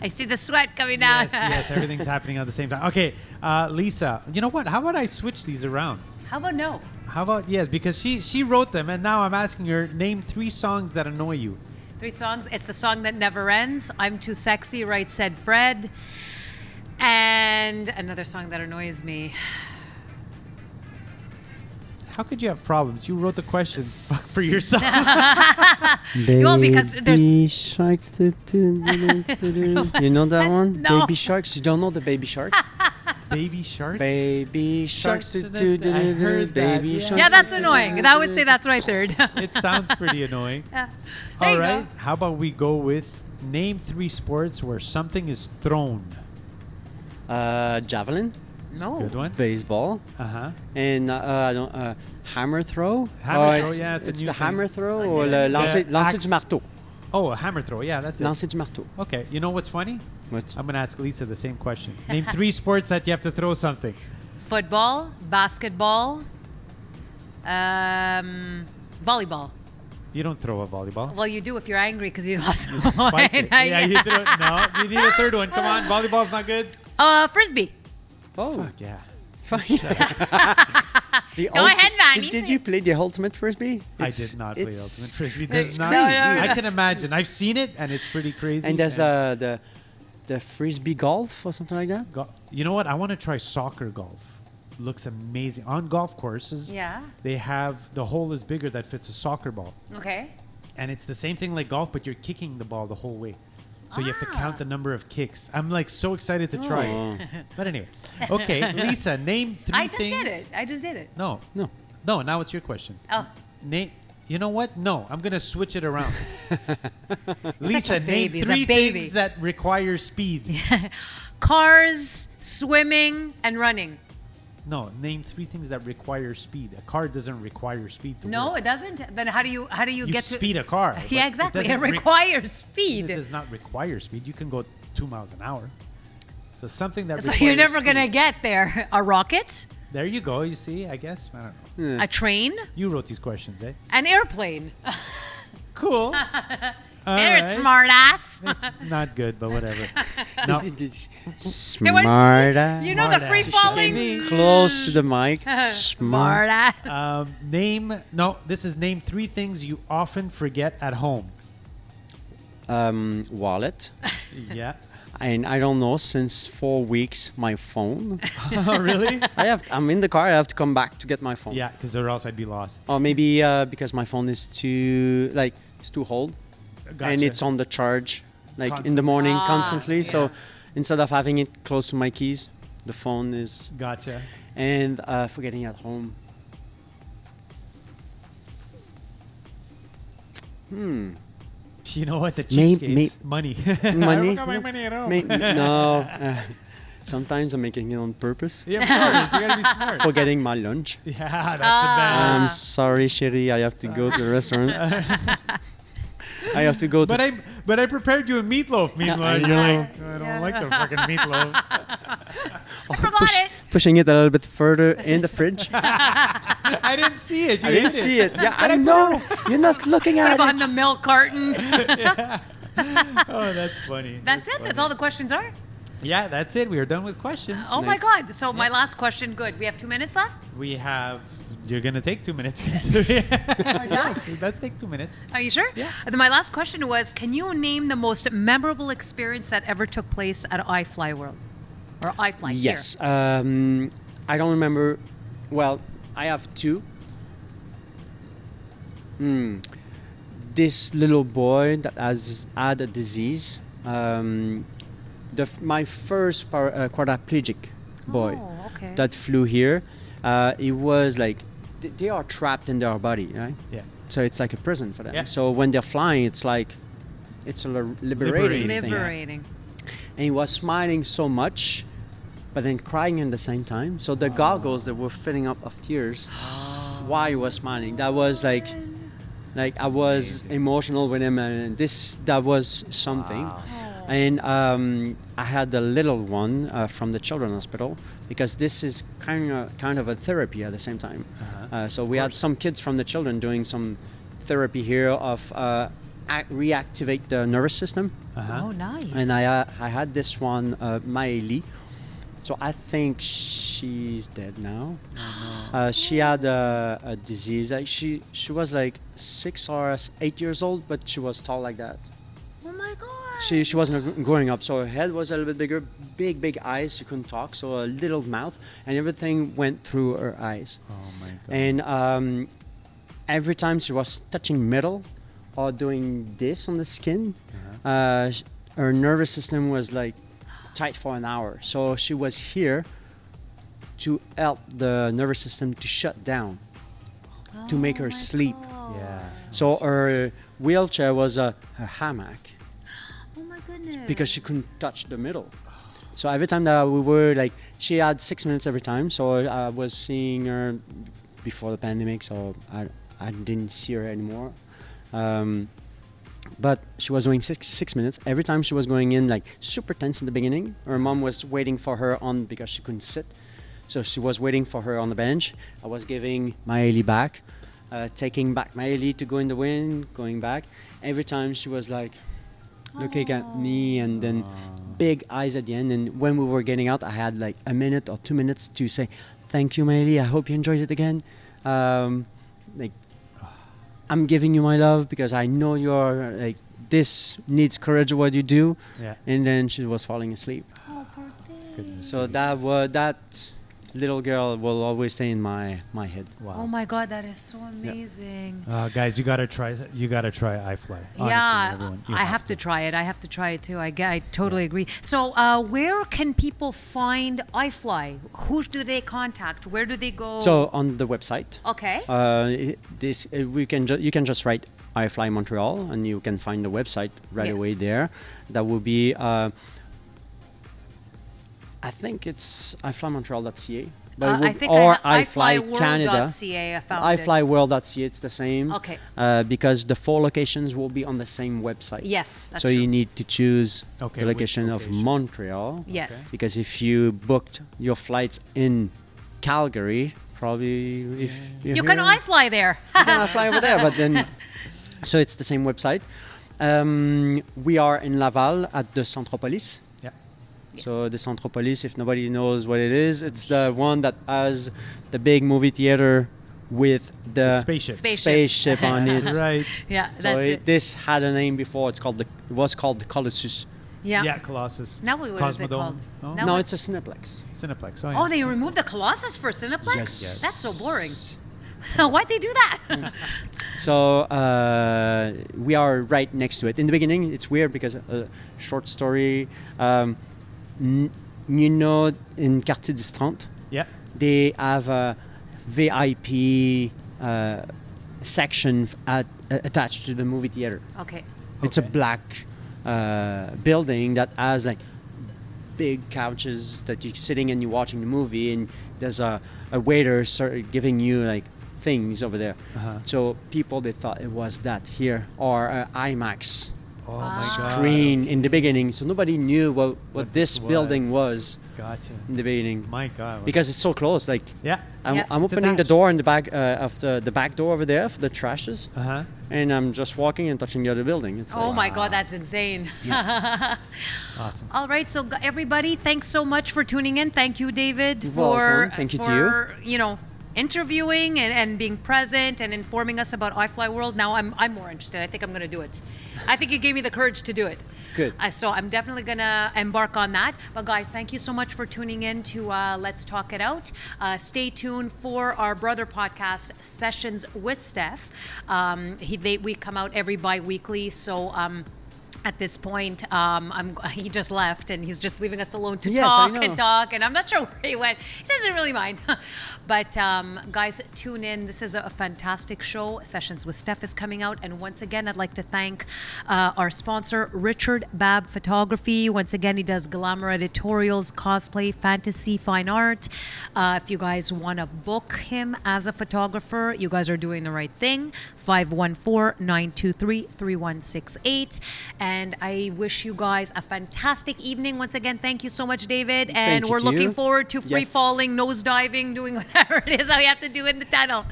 S1: I see the sweat coming down.
S2: Yes, everything's happening at the same time. Okay, Lisa, you know what? How about I switch these around?
S1: How about no?
S2: How about, yes, because she wrote them, and now I'm asking her, name 3 songs that annoy you.
S1: 3 songs. It's the song that never ends. I'm too sexy, right? Said Fred. And another song that annoys me.
S2: How could you have problems? You wrote the questions for your song.
S1: Well, because there's-
S3: Baby sharks. You know that one?
S1: No.
S3: Baby sharks. You don't know the baby sharks?
S2: Baby Sharks?
S3: Baby sharks.
S2: I heard that,
S3: Baby
S2: yeah.
S3: sharks.
S1: Yeah, that's annoying. I would say that's my third.
S2: It sounds pretty annoying.
S1: There
S2: All
S1: you
S2: right,
S1: go.
S2: how about we go with name 3 sports where something is thrown.
S3: Javelin,
S1: No.
S2: Good one.
S3: baseball,
S2: Uh-huh.
S3: and hammer throw.
S2: Hammer
S3: Oh,
S2: throw, yeah, it's a new
S3: the
S2: thing.
S3: hammer throw
S1: Oh,
S3: or
S1: there's
S3: le
S1: a new
S3: lancer,
S2: thing.
S3: lancer
S2: Axe.
S3: du marteau.
S2: Oh, a hammer throw. Yeah, that's it.
S3: Lancer du marteau.
S2: Okay, you know what's funny?
S3: What?
S2: I'm going to ask Lisa the same question. Name 3 sports that you have to throw something.
S1: Football, basketball, volleyball.
S2: You don't throw a volleyball.
S1: Well, you do if you're angry because you lost a
S2: Spike
S1: point.
S2: it. Yeah, you throw No, you need a third one. Come on, volleyball's not good.
S1: Frisbee.
S3: Oh,
S2: Fuck yeah.
S3: fine.
S1: Go ahead, Manny.
S3: Did you play the ultimate frisbee?
S2: I did not play ultimate frisbee. This is
S1: No,
S2: not
S1: no,
S2: easy.
S1: no.
S2: I can imagine. I've seen it, and it's pretty crazy.
S3: And there's the frisbee golf or something like that.
S2: You know what? I want to try soccer golf. Looks amazing on golf courses.
S1: Yeah.
S2: They have the hole is bigger that fits a soccer ball,
S1: Okay.
S2: and it's the same thing like golf, but you're kicking the ball the whole way. So you have to count the number of kicks. I'm like so excited to try it. But anyway, okay, Lisa, name three
S1: I just
S2: things.
S1: did it. I just did it.
S2: No.
S3: No.
S2: Now it's your question.
S1: Oh.
S2: Name. You know what? No, I'm gonna switch it around. Lisa,
S1: a baby.
S2: name
S1: He's a
S2: three
S1: baby.
S2: things that require speed.
S1: Cars, swimming, and running.
S2: No, name three things that require speed. A car doesn't require speed to
S1: No,
S2: work.
S1: it doesn't. Then how do you
S2: You
S1: get to
S2: speed a car. but
S1: Yeah, exactly. It
S2: doesn't
S1: requires
S2: It
S1: speed.
S2: does not require speed. You can go 2 miles an hour. So something that
S1: So
S2: requires
S1: you're never
S2: speed.
S1: gonna get there. A rocket,
S2: There you go. You see, I guess. I don't know.
S1: a train,
S2: You wrote these questions, eh?
S1: an airplane.
S2: Cool. All
S1: You're a
S2: right.
S1: smart ass.
S2: It's not good, but whatever. No.
S3: Smart ass.
S1: You know the
S2: Smart
S1: free
S2: ass.
S1: falling.
S3: Close to the mic.
S1: Smart
S3: Smart.
S1: ass.
S2: This is name three things you often forget at home.
S3: Wallet.
S2: Yeah.
S3: And I don't know, since 4 weeks, my phone.
S2: Oh, really?
S3: I'm in the car. I have to come back to get my phone.
S2: Yeah, because or else I'd be lost.
S3: Or maybe because my phone is it's too old,
S2: Gotcha.
S3: and it's on the charge, like in the morning constantly.
S1: yeah.
S3: So instead of having it close to my keys, the phone is
S2: Gotcha.
S3: and forgetting at home.
S2: You know what? The
S3: May-
S2: cheapskates. Money.
S3: Money?
S2: I got my money at home.
S3: No, sometimes I'm making it on purpose,
S2: Yeah, of course. You gotta be smart.
S3: forgetting my lunch.
S2: Yeah, that's the best.
S3: I'm sorry, Sherry. I have to go to the restaurant. I have to go to.
S2: But I prepared you a meatloaf. Meanwhile,
S3: I
S2: you're
S3: know.
S2: like, I don't like the fucking meatloaf.
S1: I forgot it.
S3: Pushing it a little bit further in the fridge.
S2: I didn't see it. You
S3: I didn't
S2: ate
S3: see it. Yeah, I know. You're not looking
S1: Put
S3: at
S1: it on
S3: it.
S1: the milk carton.
S2: Oh, that's funny.
S1: That's it. That's all the questions are.
S2: Yeah, that's it. We are done with questions.
S1: Oh my
S3: Nice.
S1: God. So my last question. Good. We have 2 minutes left.
S2: We have. You're gonna take 2 minutes. Yes, let's take 2 minutes.
S1: Are you sure?
S2: Yeah.
S1: Then my last question was, can you name the most memorable experience that ever took place at Ifly World? Or Ifly here?
S3: Yes. I don't remember. Well, I have two. This little boy that has had a disease. My first quadriplegic boy
S1: Oh, okay.
S3: that flew here. It was like they are trapped in their body, right?
S2: Yeah.
S3: So it's like a prison for them.
S2: Yeah.
S3: So when they're flying, it's like it's a liberating thing.
S1: Liberating.
S3: And he was smiling so much, but then crying at the same time. So the goggles that were filling up of tears while he was smiling. That was like I was emotional with him, and that was something. And I had the little one from the children's hospital, because this is kind of a therapy at the same time. So we had some kids from the children doing some therapy here of reactivate the nervous system.
S1: Oh, nice.
S3: And I had this one, Maëlie. So I think she's dead now. She had a disease. She was like 6 or 8 years old, but she was tall like that.
S1: Oh my God.
S3: She wasn't growing up, so her head was a little bit bigger, big eyes. She couldn't talk, so a little mouth, and everything went through her eyes.
S2: Oh my God.
S3: And every time she was touching metal or doing this on the skin, her nervous system was like tight for an hour. So she was here to help the nervous system to shut down, to make her sleep.
S2: Yeah.
S3: So her wheelchair was a hammock,
S1: Oh my goodness.
S3: because she couldn't touch the middle. So every time that we were like, she had 6 minutes every time. So I was seeing her before the pandemic, so I didn't see her anymore. But she was doing six minutes. Every time she was going in, like super tense in the beginning. Her mom was waiting for her because she couldn't sit. So she was waiting for her on the bench. I was giving Maëlie back, taking back Maëlie to go in the wind, going back. Every time she was like, looking at me, and then big eyes at the end. And when we were getting out, I had like a minute or 2 minutes to say, thank you, Maëlie. I hope you enjoyed it again. Like, I'm giving you my love because I know you're like, this needs courage what you do.
S2: Yeah.
S3: And then she was falling asleep.
S1: Oh, poor thing.
S2: Goodness
S3: So
S2: gracious.
S3: that little girl will always stay in my head.
S2: Wow.
S1: Oh my God, that is so amazing.
S2: Guys, you gotta try. You gotta try Ifly. Honestly,
S1: Yeah,
S2: everyone, you
S1: I have to try it. I have to try it too. I totally agree. So, where can people find Ifly? Who do they contact? Where do they go?
S3: So on the website,
S1: Okay.
S3: you can just write Ifly Montreal and you can find the website right
S1: Yeah.
S3: away there. That will be I think it's iflymontreal.ca.
S1: I think
S3: or
S1: Ifly
S3: Ifly Canada.
S1: World.ca. I found it.
S3: Iflyworld.ca, it's the same.
S1: Okay.
S3: Because the 4 locations will be on the same website.
S1: Yes, that's
S3: so
S1: true.
S3: you need to choose
S2: Okay,
S3: the
S2: which
S3: location of
S2: location?
S3: Montreal.
S1: Yes.
S3: Because if you booked your flights in Calgary, probably if
S1: You can Ifly there.
S3: you can fly over there, but then so it's the same website. We are in Laval at the Centropolis.
S2: Yeah.
S3: So the Centropolis, if nobody knows what it is, it's the one that has the big movie theater with the
S2: Spaceship.
S3: spaceship on it.
S2: That's right.
S1: Yeah,
S3: So
S1: that's it.
S3: this had a name before. It was called the Colossus.
S1: Yeah.
S2: Yeah, Colossus.
S1: Now what is it
S2: Cosmodome.
S1: called?
S2: Oh.
S1: Now
S3: No,
S1: what-
S3: it's a Cineplex.
S2: Cineplex.
S1: Oh, they removed the Colossus for Cineplex?
S3: Yes.
S1: That's so boring. Why'd they do that?
S3: So we are right next to it. In the beginning, it's weird because short story. You know, in Quartier des 30,
S2: Yeah.
S3: they have a VIP section attached to the movie theater.
S1: Okay.
S3: It's a
S2: Okay.
S3: black building that has like big couches that you're sitting and you're watching the movie, and there's a waiter giving you like things over there.
S2: Uh-huh.
S3: So people, they thought it was that here, or IMAX
S2: Oh my God.
S3: screen in the beginning. So nobody knew what this
S2: was.
S3: building was
S2: Gotcha.
S3: in the beginning,
S2: My God.
S3: because it's so close. Like
S2: Yeah.
S3: I'm
S1: Yeah.
S3: I'm
S2: It's
S3: opening the
S2: attached.
S3: door in the back of the back door over there for the trashes,
S2: Uh huh.
S3: and I'm just walking and touching the other building. It's
S1: Oh
S3: like,
S1: my God, that's insane.
S2: Awesome.
S1: All right, so everybody, thanks so much for tuning in. Thank you, David,
S3: You're
S1: for
S3: welcome. Thank you to
S1: you know, interviewing and being present and informing us about Ifly World. Now I'm more interested. I think I'm going to do it. I think you gave me the courage to do it.
S3: Good.
S1: So I'm definitely going to embark on that. But guys, thank you so much for tuning in to Let's Talk It Out. Stay tuned for our brother podcast, Sessions with Steph. We come out every bi-weekly, so at this point, he just left and he's just leaving us alone to
S3: Yes,
S1: talk
S3: I
S1: and
S3: know.
S1: talk. And I'm not sure where he went. He doesn't really mind. But guys, tune in. This is a fantastic show. Sessions with Steph is coming out. And once again, I'd like to thank our sponsor, Richard Babb Photography. Once again, he does glamour editorials, cosplay, fantasy, fine art. If you guys want to book him as a photographer, you guys are doing the right thing. 514-923-3168. And I wish you guys a fantastic evening. Once again, thank you so much, David. And
S3: Thank you
S1: we're
S3: to
S1: looking
S3: you.
S1: forward to free
S3: Yes.
S1: falling, nose diving, doing whatever it is that we have to do in the tunnel.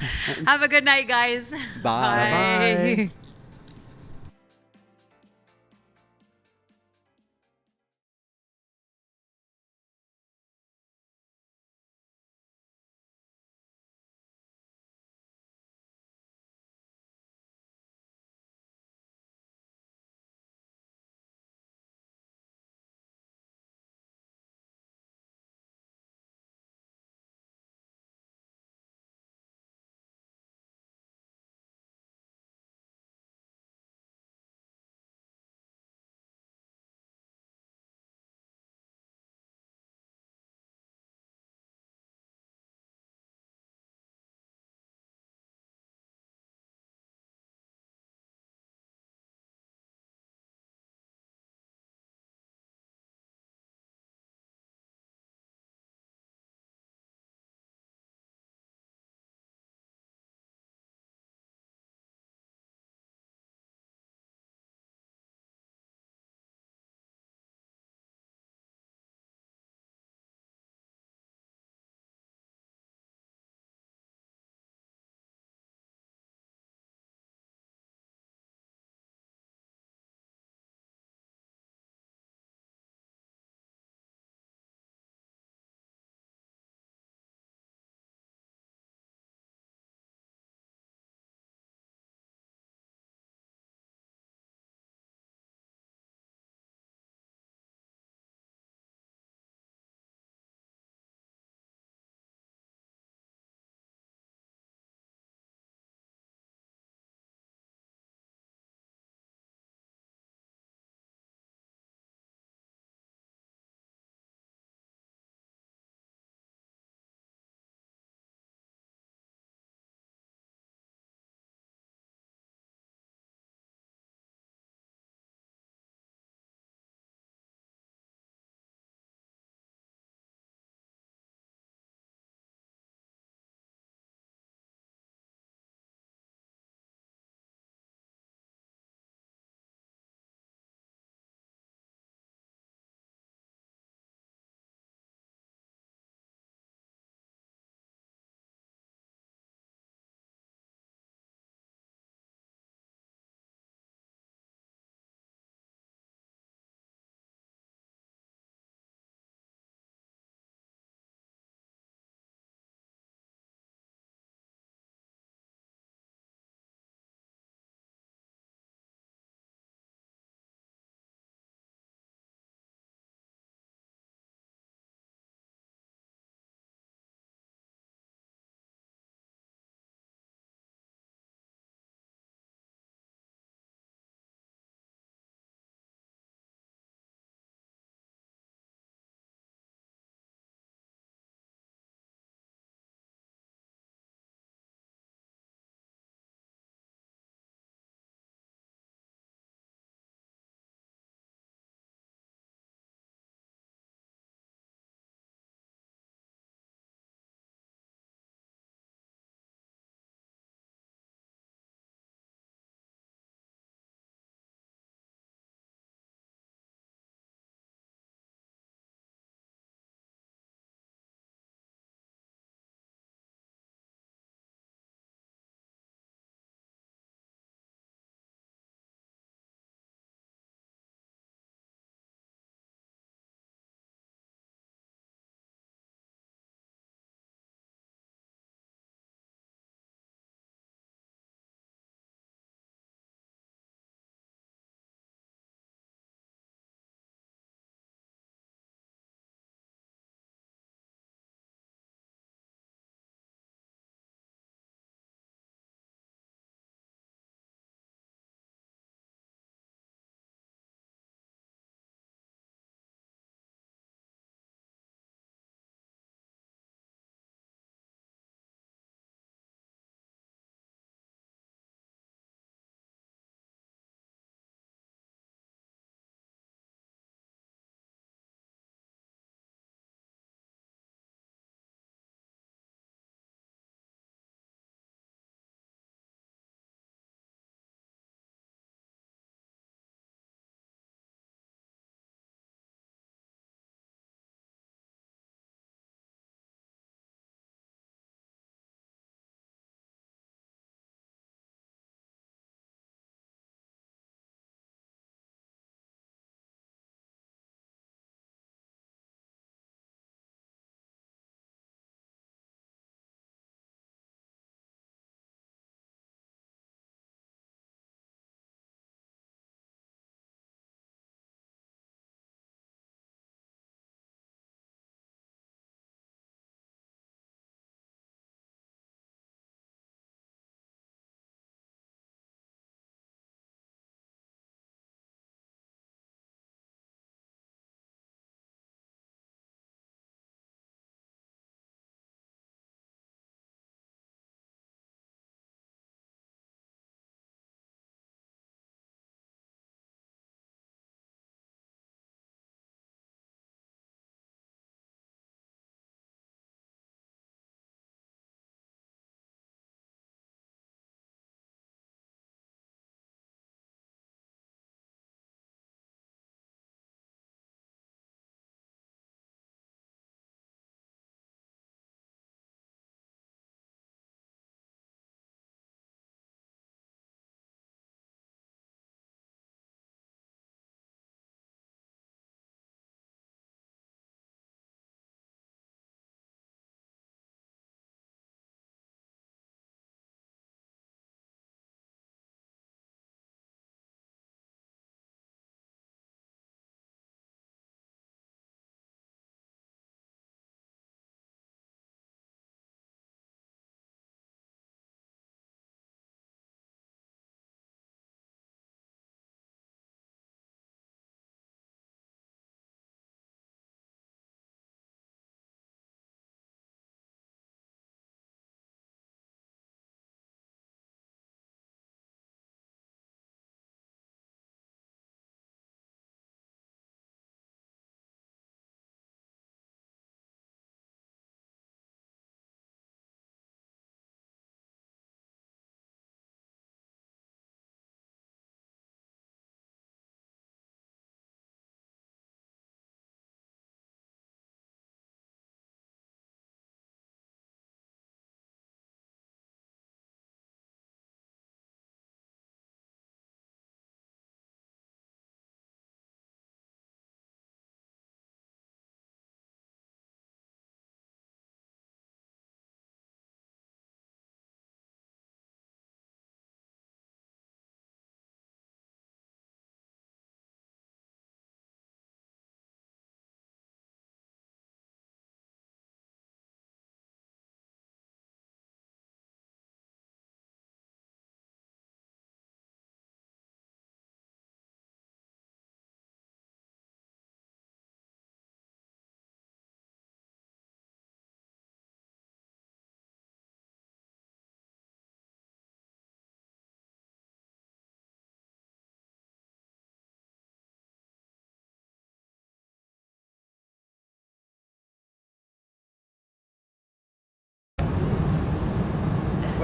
S1: Have a good night, guys.
S3: Bye.
S2: Bye.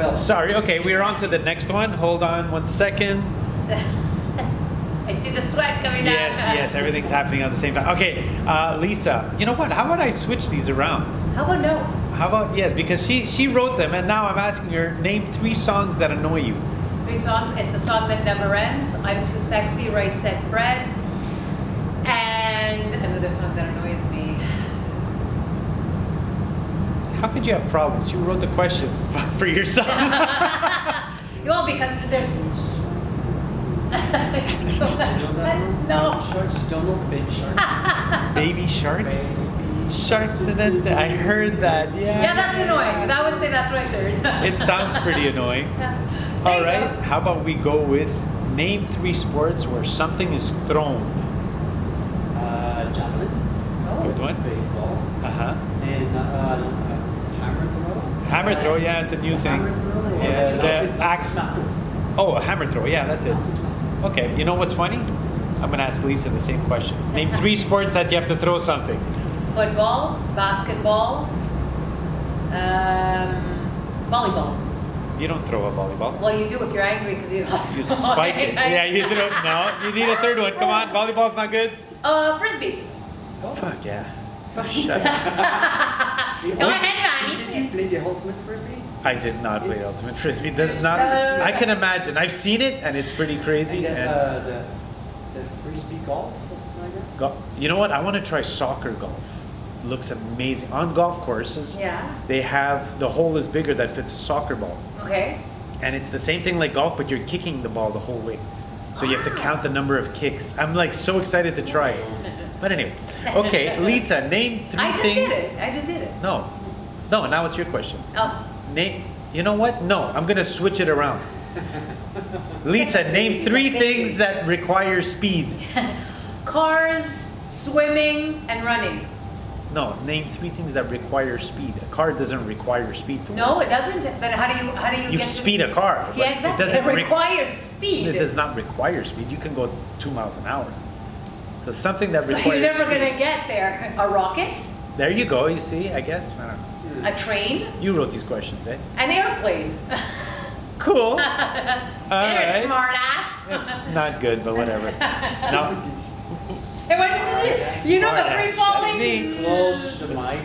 S3: Well,
S2: Sorry. Okay, we're on to the next one. Hold on 1 second.
S1: I see the sweat coming down.
S2: Yes, everything's happening at the same time. Okay, Lisa, you know what? How about I switch these around?
S1: How about no?
S2: How about, yes, because she wrote them, and now I'm asking her, name 3 songs that annoy you.
S1: 3 songs. It's the song that never ends. I'm too sexy. Right said Fred. And another song that annoys me.
S2: How could you have problems? You wrote the questions for yourself.
S1: Well, because there's. No.
S3: Sharks, you don't know the baby sharks?
S2: Baby sharks? Sharks in it. I heard that. Yeah.
S1: Yeah, that's annoying. I would say that's right there.
S2: It sounds pretty annoying.
S1: There
S2: All
S1: you
S2: right.
S1: go.
S2: How about we go with name 3 sports where something is thrown?
S3: Javelin,
S2: Good one.
S3: baseball,
S2: Uh-huh.
S3: and hammer throw.
S2: Hammer throw, yeah, it's a new thing.
S3: Hammer throw.
S2: Yeah,
S3: That's
S2: the axe. Oh, a hammer throw, yeah, that's it. Okay, you know what's funny? I'm gonna ask Lisa the same question. Name 3 sports that you have to throw something.
S1: Football, basketball, volleyball.
S2: You don't throw a volleyball.
S1: Well, you do if you're angry because you lost.
S2: You spike it. Yeah, you throw. No, you need a 3rd one. Come on, volleyball's not good.
S1: Frisbee.
S2: Fuck yeah. Shut up.
S1: Go ahead, Ronnie.
S3: Did you play the ultimate frisbee?
S2: I did not play ultimate frisbee. Does not. I can imagine. I've seen it, and it's pretty crazy.
S3: And there's
S2: and
S3: the frisbee golf or something like that.
S2: you know what? I want to try soccer golf. Looks amazing on golf courses.
S1: Yeah.
S2: They have the hole is bigger that fits a soccer ball,
S1: Okay.
S2: and it's the same thing like golf, but you're kicking the ball the whole way. So you have to count the number of kicks. I'm like so excited to try it. But anyway, okay, Lisa, name 3
S1: I just
S2: things.
S1: did it. I just did it.
S2: No, no. Now it's your question.
S1: Oh.
S2: Name. You know what? No, I'm gonna switch it around. Lisa, name 3 things that require speed.
S1: Cars, swimming, and running.
S2: No, name 3 things that require speed. A car doesn't require speed to
S1: No,
S2: work.
S1: it doesn't. Then how do you
S2: You
S1: get
S2: speed a car. but
S1: Yeah, exactly.
S2: It doesn't
S1: requires speed.
S2: It does not require speed. You can go 2 miles an hour. So something that
S1: So
S2: requires
S1: you're never
S2: speed.
S1: gonna get there. A rocket,
S2: There you go. You see, I guess. I don't know.
S1: a train,
S2: You wrote these questions, eh?
S1: an airplane.
S2: Cool. All
S1: You're
S2: right.
S1: a smart ass.
S2: It's not good, but whatever. Now,
S1: It went, you know the
S2: Smart
S1: free
S2: ass.
S1: falling.
S2: That's me.
S3: Close the mic.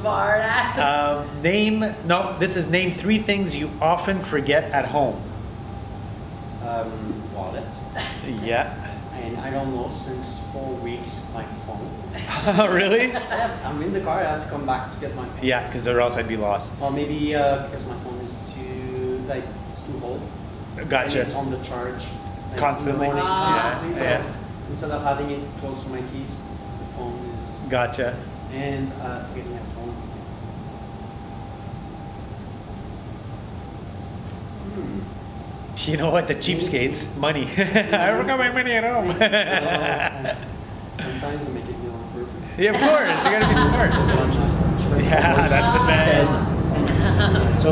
S1: Smart ass.
S2: this is name 3 things you often forget at home.
S3: Wallet.
S2: Yeah.
S3: And I don't know, since 4 weeks, my phone.
S2: Really?
S3: I'm in the car, I have to come back to get my phone.
S2: Yeah, because or else I'd be lost.
S3: Or maybe because my phone is it's too old. And
S2: Gotcha.
S3: it's on the charge.
S2: Constantly?
S3: In the morning,
S1: Ah.
S3: constantly.
S2: Yeah.
S3: So instead of having it close to my keys, the phone is.
S2: Gotcha.
S3: And forgetting at home.
S2: You know what? The cheapskates, money. I don't got my money at home.
S3: Sometimes I make it on purpose.
S2: Yeah, of course. You gotta be smart. Yeah, that's the best.
S3: So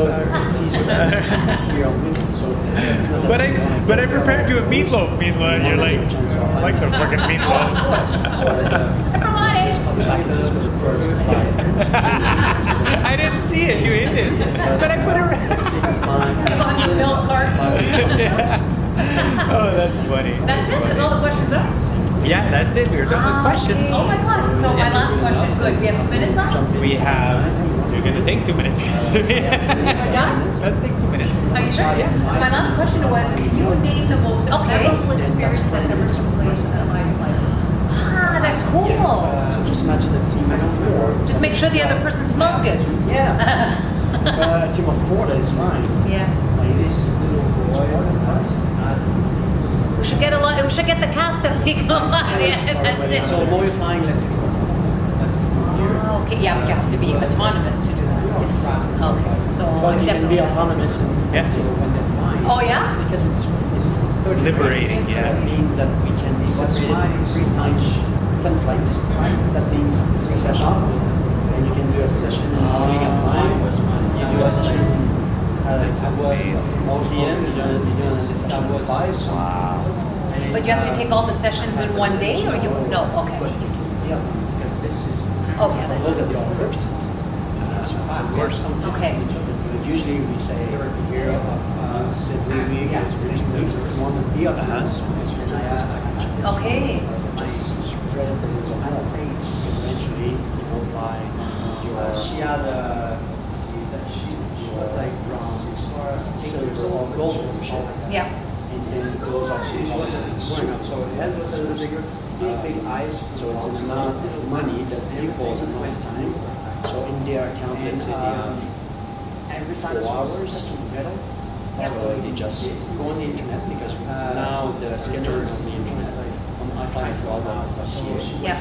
S3: it's easier to hear on me. So it's not
S2: But
S3: that
S2: I prepared you a meatloaf. Meanwhile, you're like, I like the fucking meatloaf. I didn't see it. You hit it, but I put it.
S1: On your milk carton.
S2: Oh, that's funny.
S1: That's it. That's all the questions are.
S2: Yeah, that's it. We're done with questions.
S1: Oh my god. So my last question. Good. We have 2 minutes left.
S2: We have. You're gonna take 2 minutes.
S1: Yes?
S2: Let's take 2 minutes.
S1: Are you sure?
S2: Yeah.
S1: My last question was, can you name the most memorable experience that ever took place in a life? Ah, that's cool.
S3: So just imagine a team of 4.
S1: Just make sure the other person smells good.
S3: Yeah. A team of 4 that is fine.
S1: Yeah.
S3: Like this little boy.
S1: We should get a lot. We should get the cast and we go on. Yeah, that's it.
S3: So more flying, less expensive.
S1: Oh, okay. Yeah, but you have to be autonomous to do that. Okay. So
S3: But you can be
S1: definitely.
S3: autonomous and
S2: Yeah.
S3: so when they're flying.
S1: Oh yeah.
S3: Because it's 30
S2: Liberating,
S3: flights.
S2: yeah.
S3: That means that we can be separated 3 times 10 flights. That means 3 sessions. And you can do a session in the morning at 9. You do a session
S2: That's amazing.
S3: PM, you do a session at 5. So
S2: Wow.
S1: But you have to take all the sessions in one day, or you no? Okay.
S3: But you can be autonomous because this is
S1: Okay,
S3: for
S1: that's
S3: those that are first. It's
S2: Of
S3: fast.
S2: course.
S3: Sometimes
S1: Okay.
S3: we do but usually we say here of 3 weeks, it's 3 weeks, it's 1 of the other hands.
S1: Okay.
S3: Just spread the little metal thing, because eventually you won't lie. She had a disease that she was like silver or gold or shit.
S1: Yeah.
S3: And then it goes up, she was growing up, so her head was a little bigger, big eyes, so it's an amount of money that equals a lifetime. So in their account, let's say they have every 4 hours metal. So they just go on the internet because now the schedule is on the internet on ifly.ca.
S1: Yeah.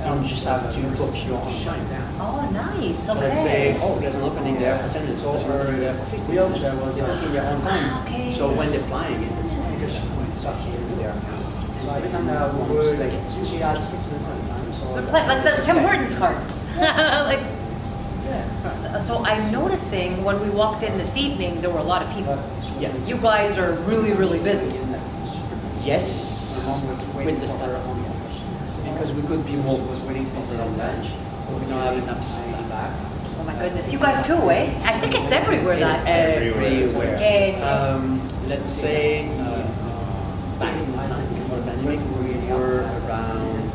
S3: And you just have to book your shine.
S1: Oh, nice.
S3: So
S1: Okay.
S3: let's say, oh, there's an opening there for 10 minutes, let's go there for 15 minutes. They're booking their own time.
S1: Okay.
S3: So when they're flying it, it's because it's actually in their account. So every time they have one, like it's usually at 6 minutes at a time. So
S1: They're playing like the Tim Hortons card. Like. So I'm noticing when we walked in this evening, there were a lot of people.
S3: yeah.
S1: You guys are really, really busy.
S3: Yes, with the stuff. Because we could be more waiting for the lunch, but we don't have enough staff.
S1: Oh my goodness, you guys too, eh? I think it's everywhere that.
S3: Everywhere.
S1: It's-
S3: Let's say back in the time before the pandemic, we were around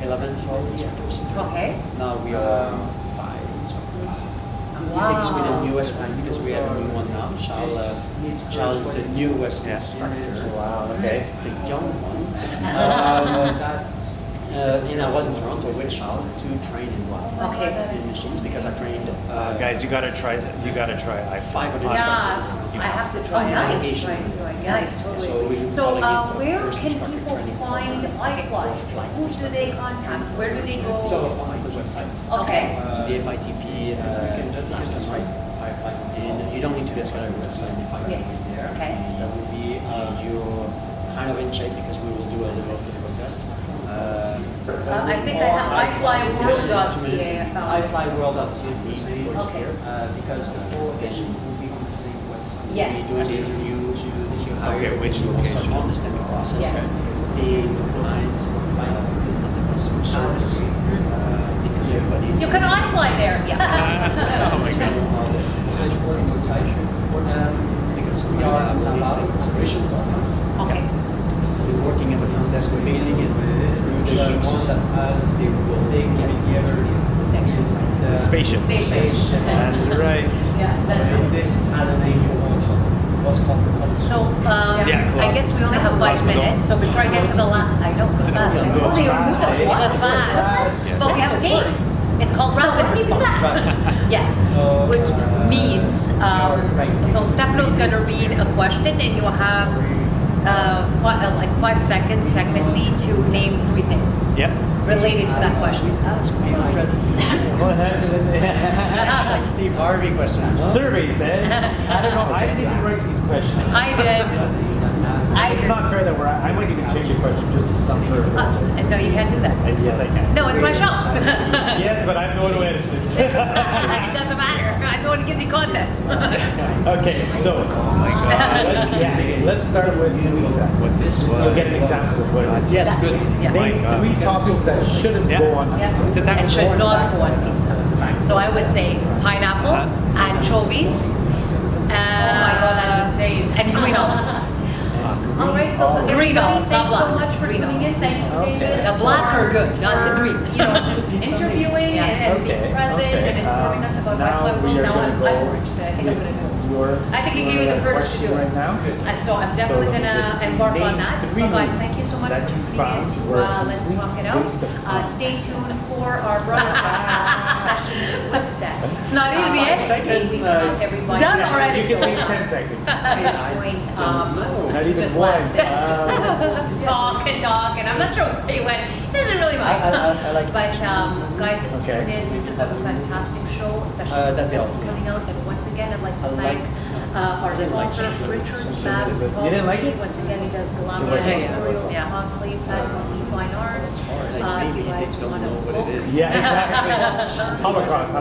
S3: 11, 12 instructors.
S1: Okay.
S3: Now we are 5.
S1: Wow.
S3: 6 with a newest one because we have a new one now. Charles is the newest instructor.
S2: Wow,
S3: Okay. It's the young one. And I was in Toronto with Charles to train in
S1: Okay.
S3: in machines because I trained
S2: guys, you gotta try I
S3: 500
S1: Yeah, I have to try.
S3: Oh,
S1: Nice.
S3: nice.
S1: Nice. So, where can people find Ifly? Who do they contact? Where do they
S3: So
S1: go?
S3: on the website.
S1: Okay.
S3: The FITP last time, right? And you don't need to be a scholar website if I
S1: Yeah.
S3: there.
S1: Okay.
S3: That would be you're kind of in shape because we will do a little physical test.
S1: I think I have iflyworld.ca.
S3: iflyworld.ca is the same word
S1: Okay.
S3: here because before then we'll be on the same website.
S1: Yes.
S3: We'll be doing the interviews, you hire
S2: Okay, which
S3: people,
S2: location?
S3: start on the STEM process.
S1: Yes.
S3: The clients at the customer service because everybody's
S1: You can ifly there. Yeah.
S2: Oh my god.
S3: because we are allowed observation programs.
S1: Okay.
S3: We're working in the front desk, we're mailing it through the one that has the building together next to the
S2: Spaceship.
S1: Spaceship.
S2: That's right.
S1: Yeah.
S3: This had a name for what's called the
S1: So,
S2: Yeah,
S1: I guess we only have 5 minutes. So before I get to the last, I know it goes fast.
S2: It goes fast, eh?
S1: It goes fast. But we have a game. It's called rapid response. Yes, which means so Stefano's gonna read a question and you'll have like 5 seconds technically to name 3 things
S2: Yep.
S1: related to that question.
S2: What happened?
S3: like Steve Harvey questions.
S2: Survey said. I don't know. I didn't even write these questions.
S1: I did.
S2: It's not fair that I might even change the question just to some sort of.
S1: No, you can't do that.
S2: Yes, I can.
S1: No, it's my show.
S2: Yes, but I'm the one who edits it.
S1: It doesn't matter. I'm the one who gives you content.
S2: Okay, so let's start with Lisa.
S4: What this was.
S2: You'll get an example of what it is.
S3: Yes, good.
S1: Yeah.
S2: Name 3 topics that shouldn't go on
S1: Yeah.
S2: pizza.
S4: It's a time
S1: It should not go on pizza. So I would say pineapple, anchovies,
S5: Oh my god, that's insane.
S1: and green olives.
S5: All right, so
S1: Green olives, not
S5: thanks so
S1: black.
S5: much for
S1: Green
S5: tuning in. Thank you, David.
S1: The black are good, not the green.
S5: You know, interviewing and being present and informing us about
S2: now
S5: what
S2: we are
S5: now
S2: gonna
S5: I'm
S2: go
S5: encouraged to. I think I'm gonna do it.
S2: I
S1: think you gave me the courage to do it.
S2: right now.
S1: So I'm definitely
S2: So
S1: gonna
S2: just
S1: embark on
S2: name
S1: that.
S2: 3
S1: But guys,
S2: movies
S1: thank you so much
S2: that
S1: for
S2: you
S1: tuning
S2: found
S1: in to
S2: were a
S1: Let's
S2: complete
S1: Talk It Out.
S2: waste of time.
S1: Stay tuned for our brother sessions with Steph. It's not easy, eh?
S3: 5 seconds,
S1: Everybody. It's done already.
S2: You can leave 10 seconds.
S1: At this point,
S2: Not
S1: he
S2: even
S1: just
S2: one.
S1: left. It's just to talk, and I'm not sure where he went. It doesn't really matter.
S3: I like
S1: But guys,
S2: Okay.
S1: tune in. This is a fantastic show. Session
S3: that
S1: is
S3: helps.
S1: coming out, and once again, I'd like to
S3: I like-
S1: thank our sponsor, Richard Babs.
S2: You didn't like it?
S1: Once again, he does glamour
S2: You like it?
S1: tutorials,
S5: Yeah.
S1: cosplay, fantasy, fine art.
S3: Like
S1: If
S3: maybe
S1: you
S3: they
S1: guys
S3: don't
S1: want
S3: know
S1: to
S3: what it
S1: book.
S3: is.
S2: Yeah, exactly. Holocaust.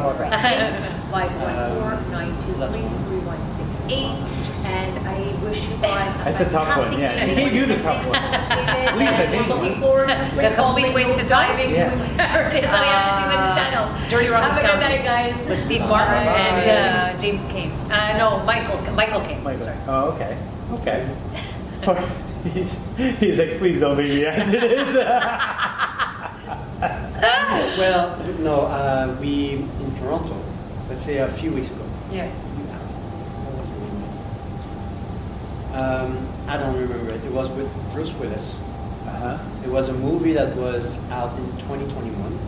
S1: 514-923-3168. And I wish you guys
S2: That's a tough one. Yeah, she gave you the tough one. Lisa,
S5: We're looking forward to
S1: The complete waste of time.
S5: diving,
S2: Yeah.
S5: doing whatever it is that we have to do in the tunnel.
S1: Dirty Rotten
S5: Have a good
S1: Scoundrels.
S5: night, guys.
S1: With Steve Martin
S2: Bye.
S1: and James Kane. No, Michael Kane.
S2: Michael.
S1: Sorry.
S2: Oh, okay. Okay. He's like, please don't make me answer this.
S3: Well, no, we in Toronto, let's say a few weeks ago.
S5: Yeah.
S3: What was the name? I don't remember it. It was with Bruce Willis.
S2: Uh-huh.
S3: It was a movie that was out in 2021.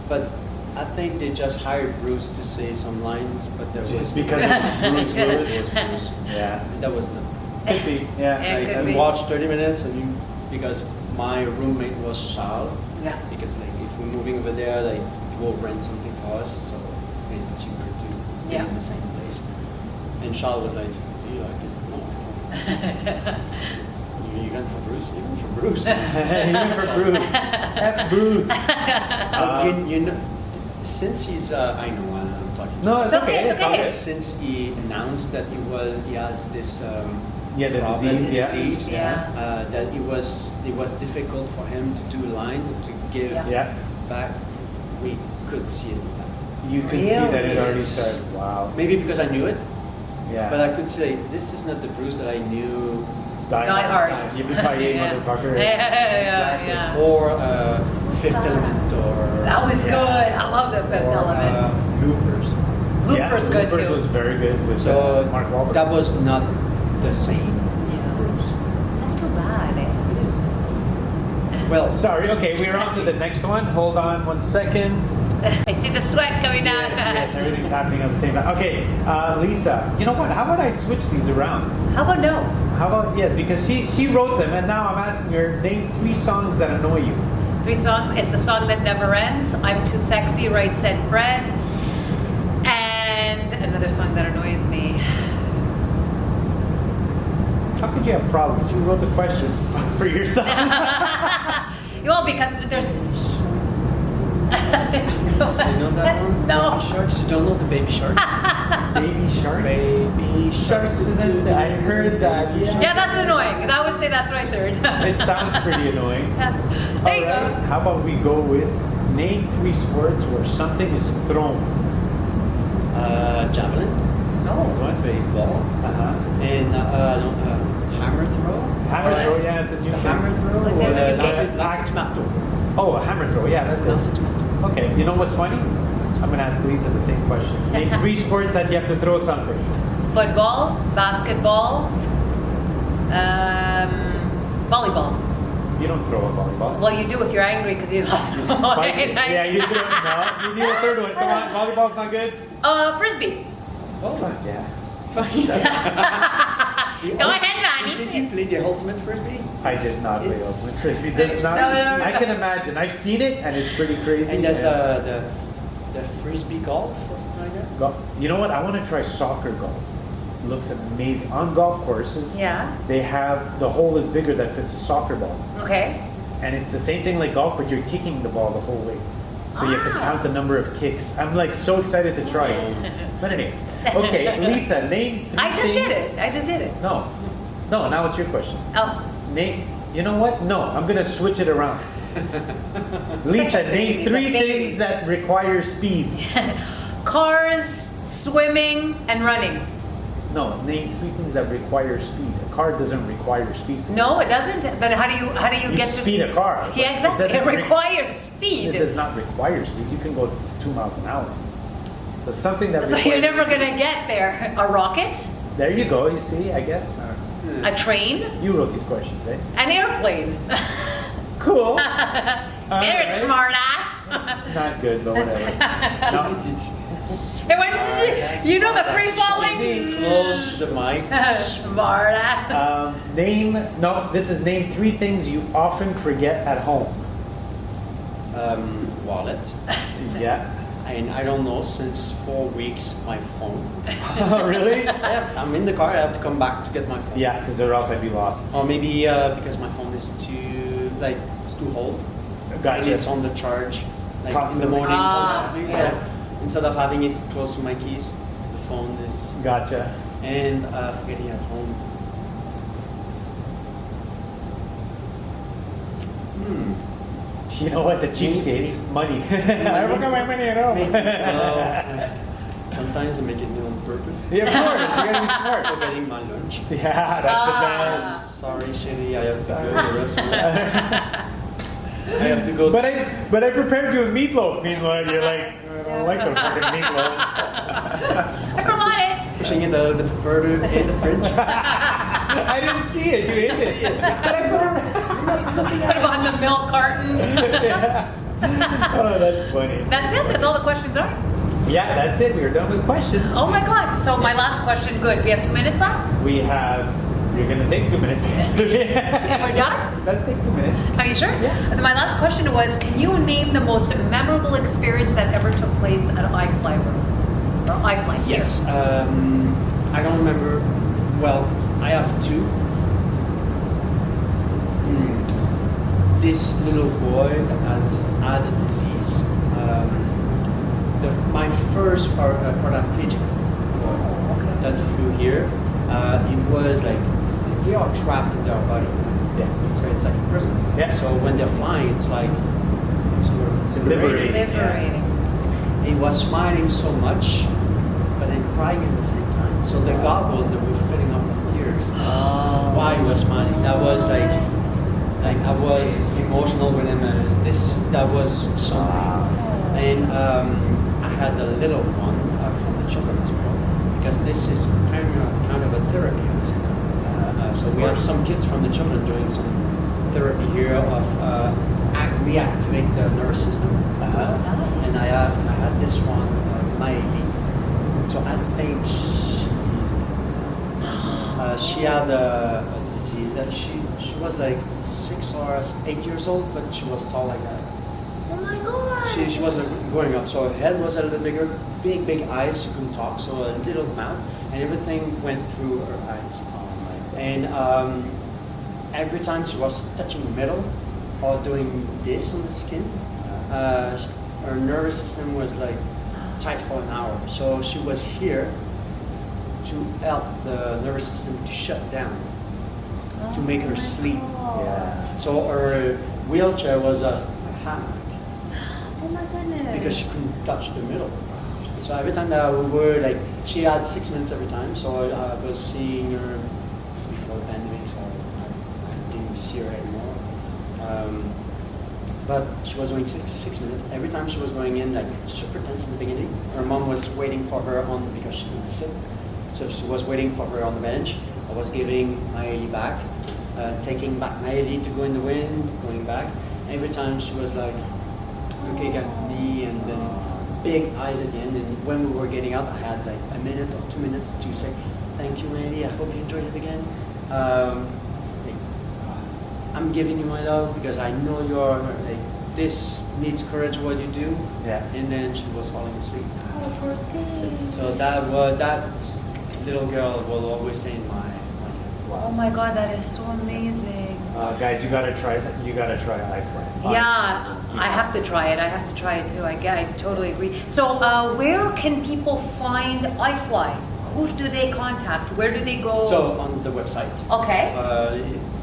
S3: But I think they just hired Bruce to say some lines, but there was
S2: Just because it's Bruce Willis.
S3: It was Bruce.
S2: Yeah.
S3: That was not.
S2: Could be. Yeah.
S1: Yeah. It could
S3: I
S1: be.
S3: watched 30 minutes and because my roommate was Charles.
S1: Yeah.
S3: Because like if we're moving over there, like we'll rent something for us, so it's cheaper to stay
S1: Yeah.
S3: in the same place. And Charles was like, "Do you like it?" No. I don't. You went for Bruce. You went for Bruce.
S2: Even for Bruce. F Bruce.
S3: You know, since he's I know I'm talking.
S2: No, it's okay.
S1: It's okay.
S3: Since he announced that he has this
S2: Yeah, the
S3: problem,
S2: disease. Yeah.
S3: disease,
S1: Yeah.
S3: that it was difficult for him to do lines to give
S1: Yeah.
S2: Yeah.
S3: back. We could see it.
S2: You could see that it already
S3: Yes.
S2: started. Wow.
S3: Maybe because I knew it,
S2: Yeah.
S3: but I could say this is not the Bruce that I knew.
S1: Die Hard.
S2: Yippee-ki-yay,
S1: Yeah.
S2: motherfucker.
S1: Yeah.
S3: Or Fifth Element, or
S1: That was
S2: Yeah.
S1: good. I love the Fifth
S3: or,
S1: Element.
S3: Loopers.
S1: Looper's good
S2: Loopers
S1: too.
S2: was very good with
S3: So
S2: Mark Wahlberg.
S3: that was not the same
S1: Yeah.
S3: Bruce.
S1: That's too bad. Eh?
S3: Well,
S2: Sorry, okay, we're on to the next one. Hold on 1 second.
S1: I see the sweat coming out.
S2: Yes, everything's happening at the same time. Okay, Lisa, you know what? How about I switch these around?
S1: How about no?
S2: How about, yeah, because she wrote them, and now I'm asking her, name 3 songs that annoy you.
S1: 3 songs. It's the song that never ends. I'm too sexy, right? Said Fred. And another song that annoys me.
S2: How could you have problems? You wrote the questions for yourself.
S1: Well, because there's.
S3: you know that one?
S1: No.
S3: Baby Sharks? You don't know the Baby Sharks?
S2: Baby sharks.
S3: Baby Sharks.
S2: I heard that.
S1: Yeah, that's annoying. I would say that's my third.
S2: It sounds pretty annoying.
S1: There you
S2: Alright,
S1: go.
S2: how about we go with name 3 sports where something is thrown?
S3: Javelin.
S1: No.
S3: What? Baseball.
S2: Uh-huh.
S3: And hammer throw.
S2: Hammer
S3: Or
S2: throw,
S3: that's-
S2: yeah, it's a
S3: it's
S2: new
S3: the
S2: thing.
S3: hammer throw.
S1: Like
S3: or
S1: there's a
S3: the
S1: new
S3: lancer-
S1: game.
S3: lancer marteau.
S2: Oh, a hammer throw, yeah, that's
S3: Lancer
S2: it.
S3: marteau.
S2: Okay, you know what's funny? I'm gonna ask Lisa the same question. Name 3 sports that you have to throw something.
S1: Football, basketball, volleyball.
S2: You don't throw a volleyball.
S1: Well, you do if you're angry because you lost
S2: You
S1: the
S2: spike it.
S1: point.
S2: Yeah, you throw it. No, you need a third one. Come on, volleyball's not good.
S1: Frisbee.
S3: Oh,
S2: Fuck yeah.
S1: Go ahead, Nani.
S3: Did you play the ultimate frisbee?
S2: I did not play
S3: It's-
S2: ultimate frisbee. This not.
S1: No.
S2: I can imagine. I've seen it, and it's pretty crazy.
S3: And there's
S2: and-
S3: the frisbee golf or something like that.
S2: You know what? I want to try soccer golf. It looks amazing on golf courses.
S1: Yeah.
S2: They have the hole is bigger that fits a soccer ball,
S1: Okay.
S2: and it's the same thing like golf, but you're kicking the ball the whole way. So you have to
S1: Ah.
S2: count the number of kicks. I'm like so excited to try it. But anyway, okay, Lisa, name 3
S1: I just
S2: things.
S1: did it. I just did it.
S2: No, now it's your question.
S1: Oh.
S2: Name. You know what? No, I'm gonna switch it around. Lisa,
S1: Such a
S2: name
S1: baby,
S2: 3
S1: such a baby.
S2: things that require speed.
S1: Cars, swimming, and running.
S2: No, name 3 things that require speed. A car doesn't require speed.
S1: No, it doesn't. Then how do you
S2: You
S1: get
S2: speed a car. but
S1: Yeah, exactly. It
S2: doesn't
S1: requires speed.
S2: It does not require speed. You can go 2 miles an hour. So something that.
S1: So you're
S2: requires
S1: never
S2: speed.
S1: gonna get there. A rocket,
S2: There you go. You see, I guess.
S1: a train,
S2: You wrote these questions, eh?
S1: an airplane.
S2: Cool.
S1: They're
S2: Alright.
S1: smart ass.
S2: Not good, but whatever. No.
S1: It went, you know the free falling.
S3: Close the mic.
S1: Smart ass.
S2: This is name 3 things you often forget at home.
S3: Wallet.
S2: Yeah.
S3: And I don't know, since 4 weeks, my phone.
S2: Really?
S3: I'm in the car, I have to come back to get my phone.
S2: Yeah, because or else I'd be lost.
S3: Or maybe because my phone is too old.
S2: Gotcha.
S3: And it's on the charge. Like in the
S2: Constantly.
S3: morning
S1: Ah.
S3: constantly. So instead of having it close to my keys, the phone is,
S2: Gotcha.
S3: and forgetting at home.
S2: You know what? The cheapskates, money. I forgot my money at home.
S3: Sometimes I make it on purpose.
S2: Yeah, of course. You gotta be smart.
S3: Forgetting my lunch.
S2: Yeah, that's the best.
S3: Sorry, Shelly, I have to go to the restaurant. I have to go.
S2: But I prepared you a meatloaf. Meanwhile, you're like, I don't like the fucking meatloaf.
S5: I forgot it.
S3: Pushing it a little bit further in the fridge.
S2: I didn't see it. You ate it. But I put it.
S5: Put it on the milk carton.
S2: Yeah. Oh, that's funny.
S5: That's it. That's all the questions are.
S2: Yeah, that's it. We're done with questions.
S5: Oh my God. So my last question. Good. We have 2 minutes left.
S2: We have. You're gonna take 2 minutes.
S5: And we're done.
S2: Let's take 2 minutes.
S5: Are you sure?
S2: Yeah.
S5: And my last question was, can you name the most memorable experience that ever took place at Ifly World? Or Ifly here?
S3: Yes. I don't remember. Well, I have two. This little boy has had a disease. My first paraplegic that flew here, it was like they are trapped in their body.
S2: Yeah.
S3: So it's like a prison.
S2: Yeah.
S3: So when they're flying, it's like it's liberating.
S5: Liberating.
S3: He was smiling so much, but then crying at the same time. So the goggles that were filling up with tears. While he was smiling, that was like I was emotional with him, and that was something. And I had a little one from the children's hospital because this is kind of a therapy. So we have some kids from the children doing some therapy here of reactivate the nervous system. And I had this one, Miley. So I think she had a disease that she was like 6 or 8 years old, but she was tall like that.
S5: Oh my God.
S3: She was growing up, so her head was a little bigger, big eyes, she couldn't talk, so a little mouth, and everything went through her eyes. And every time she was touching the metal or doing this on the skin, her nervous system was like tight for an hour. So she was here to help the nervous system to shut down, to make her sleep.
S2: Yeah.
S3: So her wheelchair was a hammock
S5: Oh my goodness.
S3: because she couldn't touch the middle. So every time that we were like, she had 6 minutes every time. So I was seeing her before the pandemic, so I didn't see her anymore. But she was doing six minutes. Every time she was going in, like super tense in the beginning. Her mom was waiting for her because she was sick. So she was waiting for her on the bench. I was giving Maëlie back, taking back Maëlie to go in the wind, going back. Every time she was like looking at me and then big eyes at the end. And when we were getting out, I had like a minute or 2 minutes to say, thank you, Maëlie. I hope you enjoyed it again. I'm giving you my love because I know you're like, this needs courage what you do.
S2: Yeah.
S3: And then she was falling asleep.
S5: Oh, poor thing.
S3: So that little girl will always stay in my head.
S5: Oh my God, that is so amazing.
S2: Guys, you gotta try Ifly.
S5: Yeah, I have to try it. I have to try it too. I totally agree. So, where can people find Ifly? Who do they contact? Where do they go?
S3: So on the website.
S5: Okay.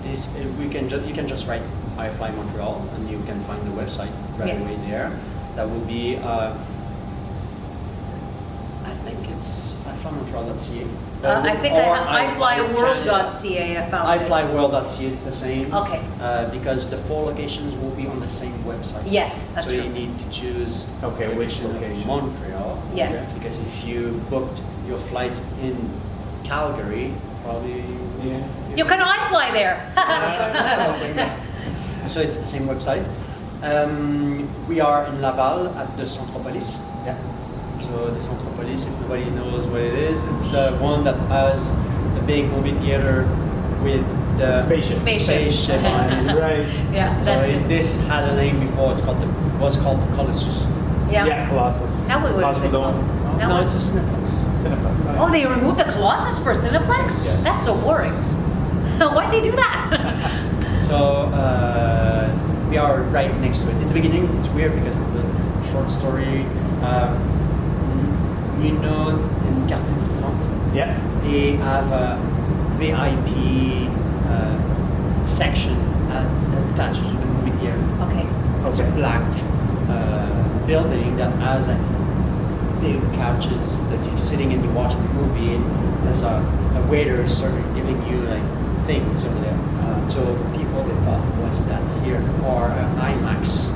S3: You can just write Ifly Montreal and you can find the website right
S5: Yeah.
S3: away there. That would be I think it's iflymontreal.ca.
S5: I think I have iflyworld.ca. I found it.
S3: iflyworld.ca, it's the same.
S5: Okay.
S3: Because the 4 locations will be on the same website.
S5: Yes, that's
S3: so
S5: true.
S3: you need to choose
S2: Okay, which
S3: of
S2: location?
S3: Montreal.
S5: Yes.
S3: Because if you booked your flights in Calgary, probably
S5: You can ifly there.
S3: So it's the same website. We are in Laval at the Centropolis.
S2: Yeah.
S3: So the Centropolis, if nobody knows what it is, it's the one that has the big movie theater with the
S2: Spaceship.
S5: Spaceship.
S3: on it.
S2: Right.
S5: Yeah,
S3: So
S5: that's it.
S3: this had a name before. It was called the Colossus.
S2: Yeah, Colossus.
S5: Now what is it
S2: Cosmodome.
S5: called? Now
S3: No,
S5: what-
S3: it's a Cineplex.
S2: Cineplex.
S5: Oh, they removed the Colossus for Cineplex?
S3: Yes.
S5: That's so boring. Why'd they do that?
S3: So we are right next to it. In the beginning, it's weird because of the short story. you know, in Quartier Dislocated,
S2: Yeah.
S3: they have a VIP section attached to the movie theater.
S5: Okay.
S3: It's a black building that has like big couches that you're sitting and you watch the movie, and there's a waiter started giving you like things over there. So people they thought, what's that here? Or IMAX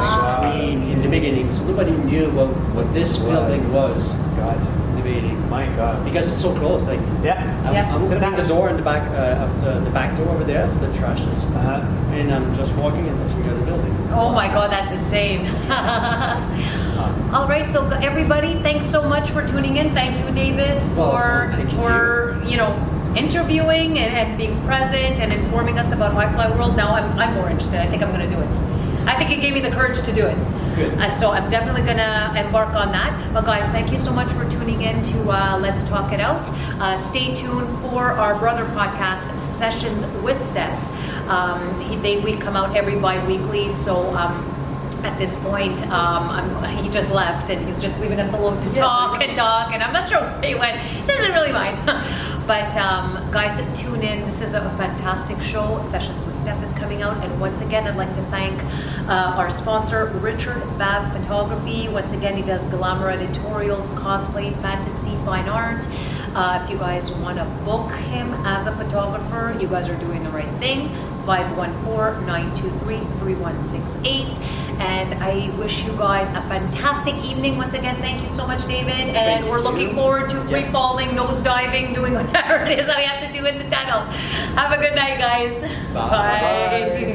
S3: screen in the beginning. So nobody knew what this building was.
S2: God.
S3: In the beginning.
S2: My God.
S3: Because it's so close. Like
S2: Yeah.
S3: I'm
S2: It's
S3: opening the
S2: attached.
S3: door in the back of the back door over there for the trashes. And I'm just walking and touching the other building.
S5: Oh my God, that's insane.
S2: Awesome.
S5: All right, so everybody, thanks so much for tuning in. Thank you, David,
S3: Thank you
S5: for interviewing and being present and informing us about Ifly World. Now I'm more interested. I think I'm going to do it. I think it gave me the courage to do it.
S3: Good.
S5: So I'm definitely going to embark on that. But guys, thank you so much for tuning in to Let's Talk It Out. Stay tuned for our brother podcast, Sessions with Steph. We come out every bi-weekly, so at this point, he just left and he's just leaving us alone to talk, and I'm not sure where he went. He doesn't really mind. But guys, tune in. This is a fantastic show. Sessions with Steph is coming out, and once again, I'd like to thank our sponsor, Richard Bab Photography. Once again, he does glamour editorials, cosplay, fantasy, fine art. If you guys want to book him as a photographer, you guys are doing the right thing. 514-923-3168. And I wish you guys a fantastic evening. Once again, thank you so much, David. And we're looking forward to free falling, nose diving, doing whatever it is that we have to do in the tunnel. Have a good night, guys.
S3: Bye.
S5: Bye.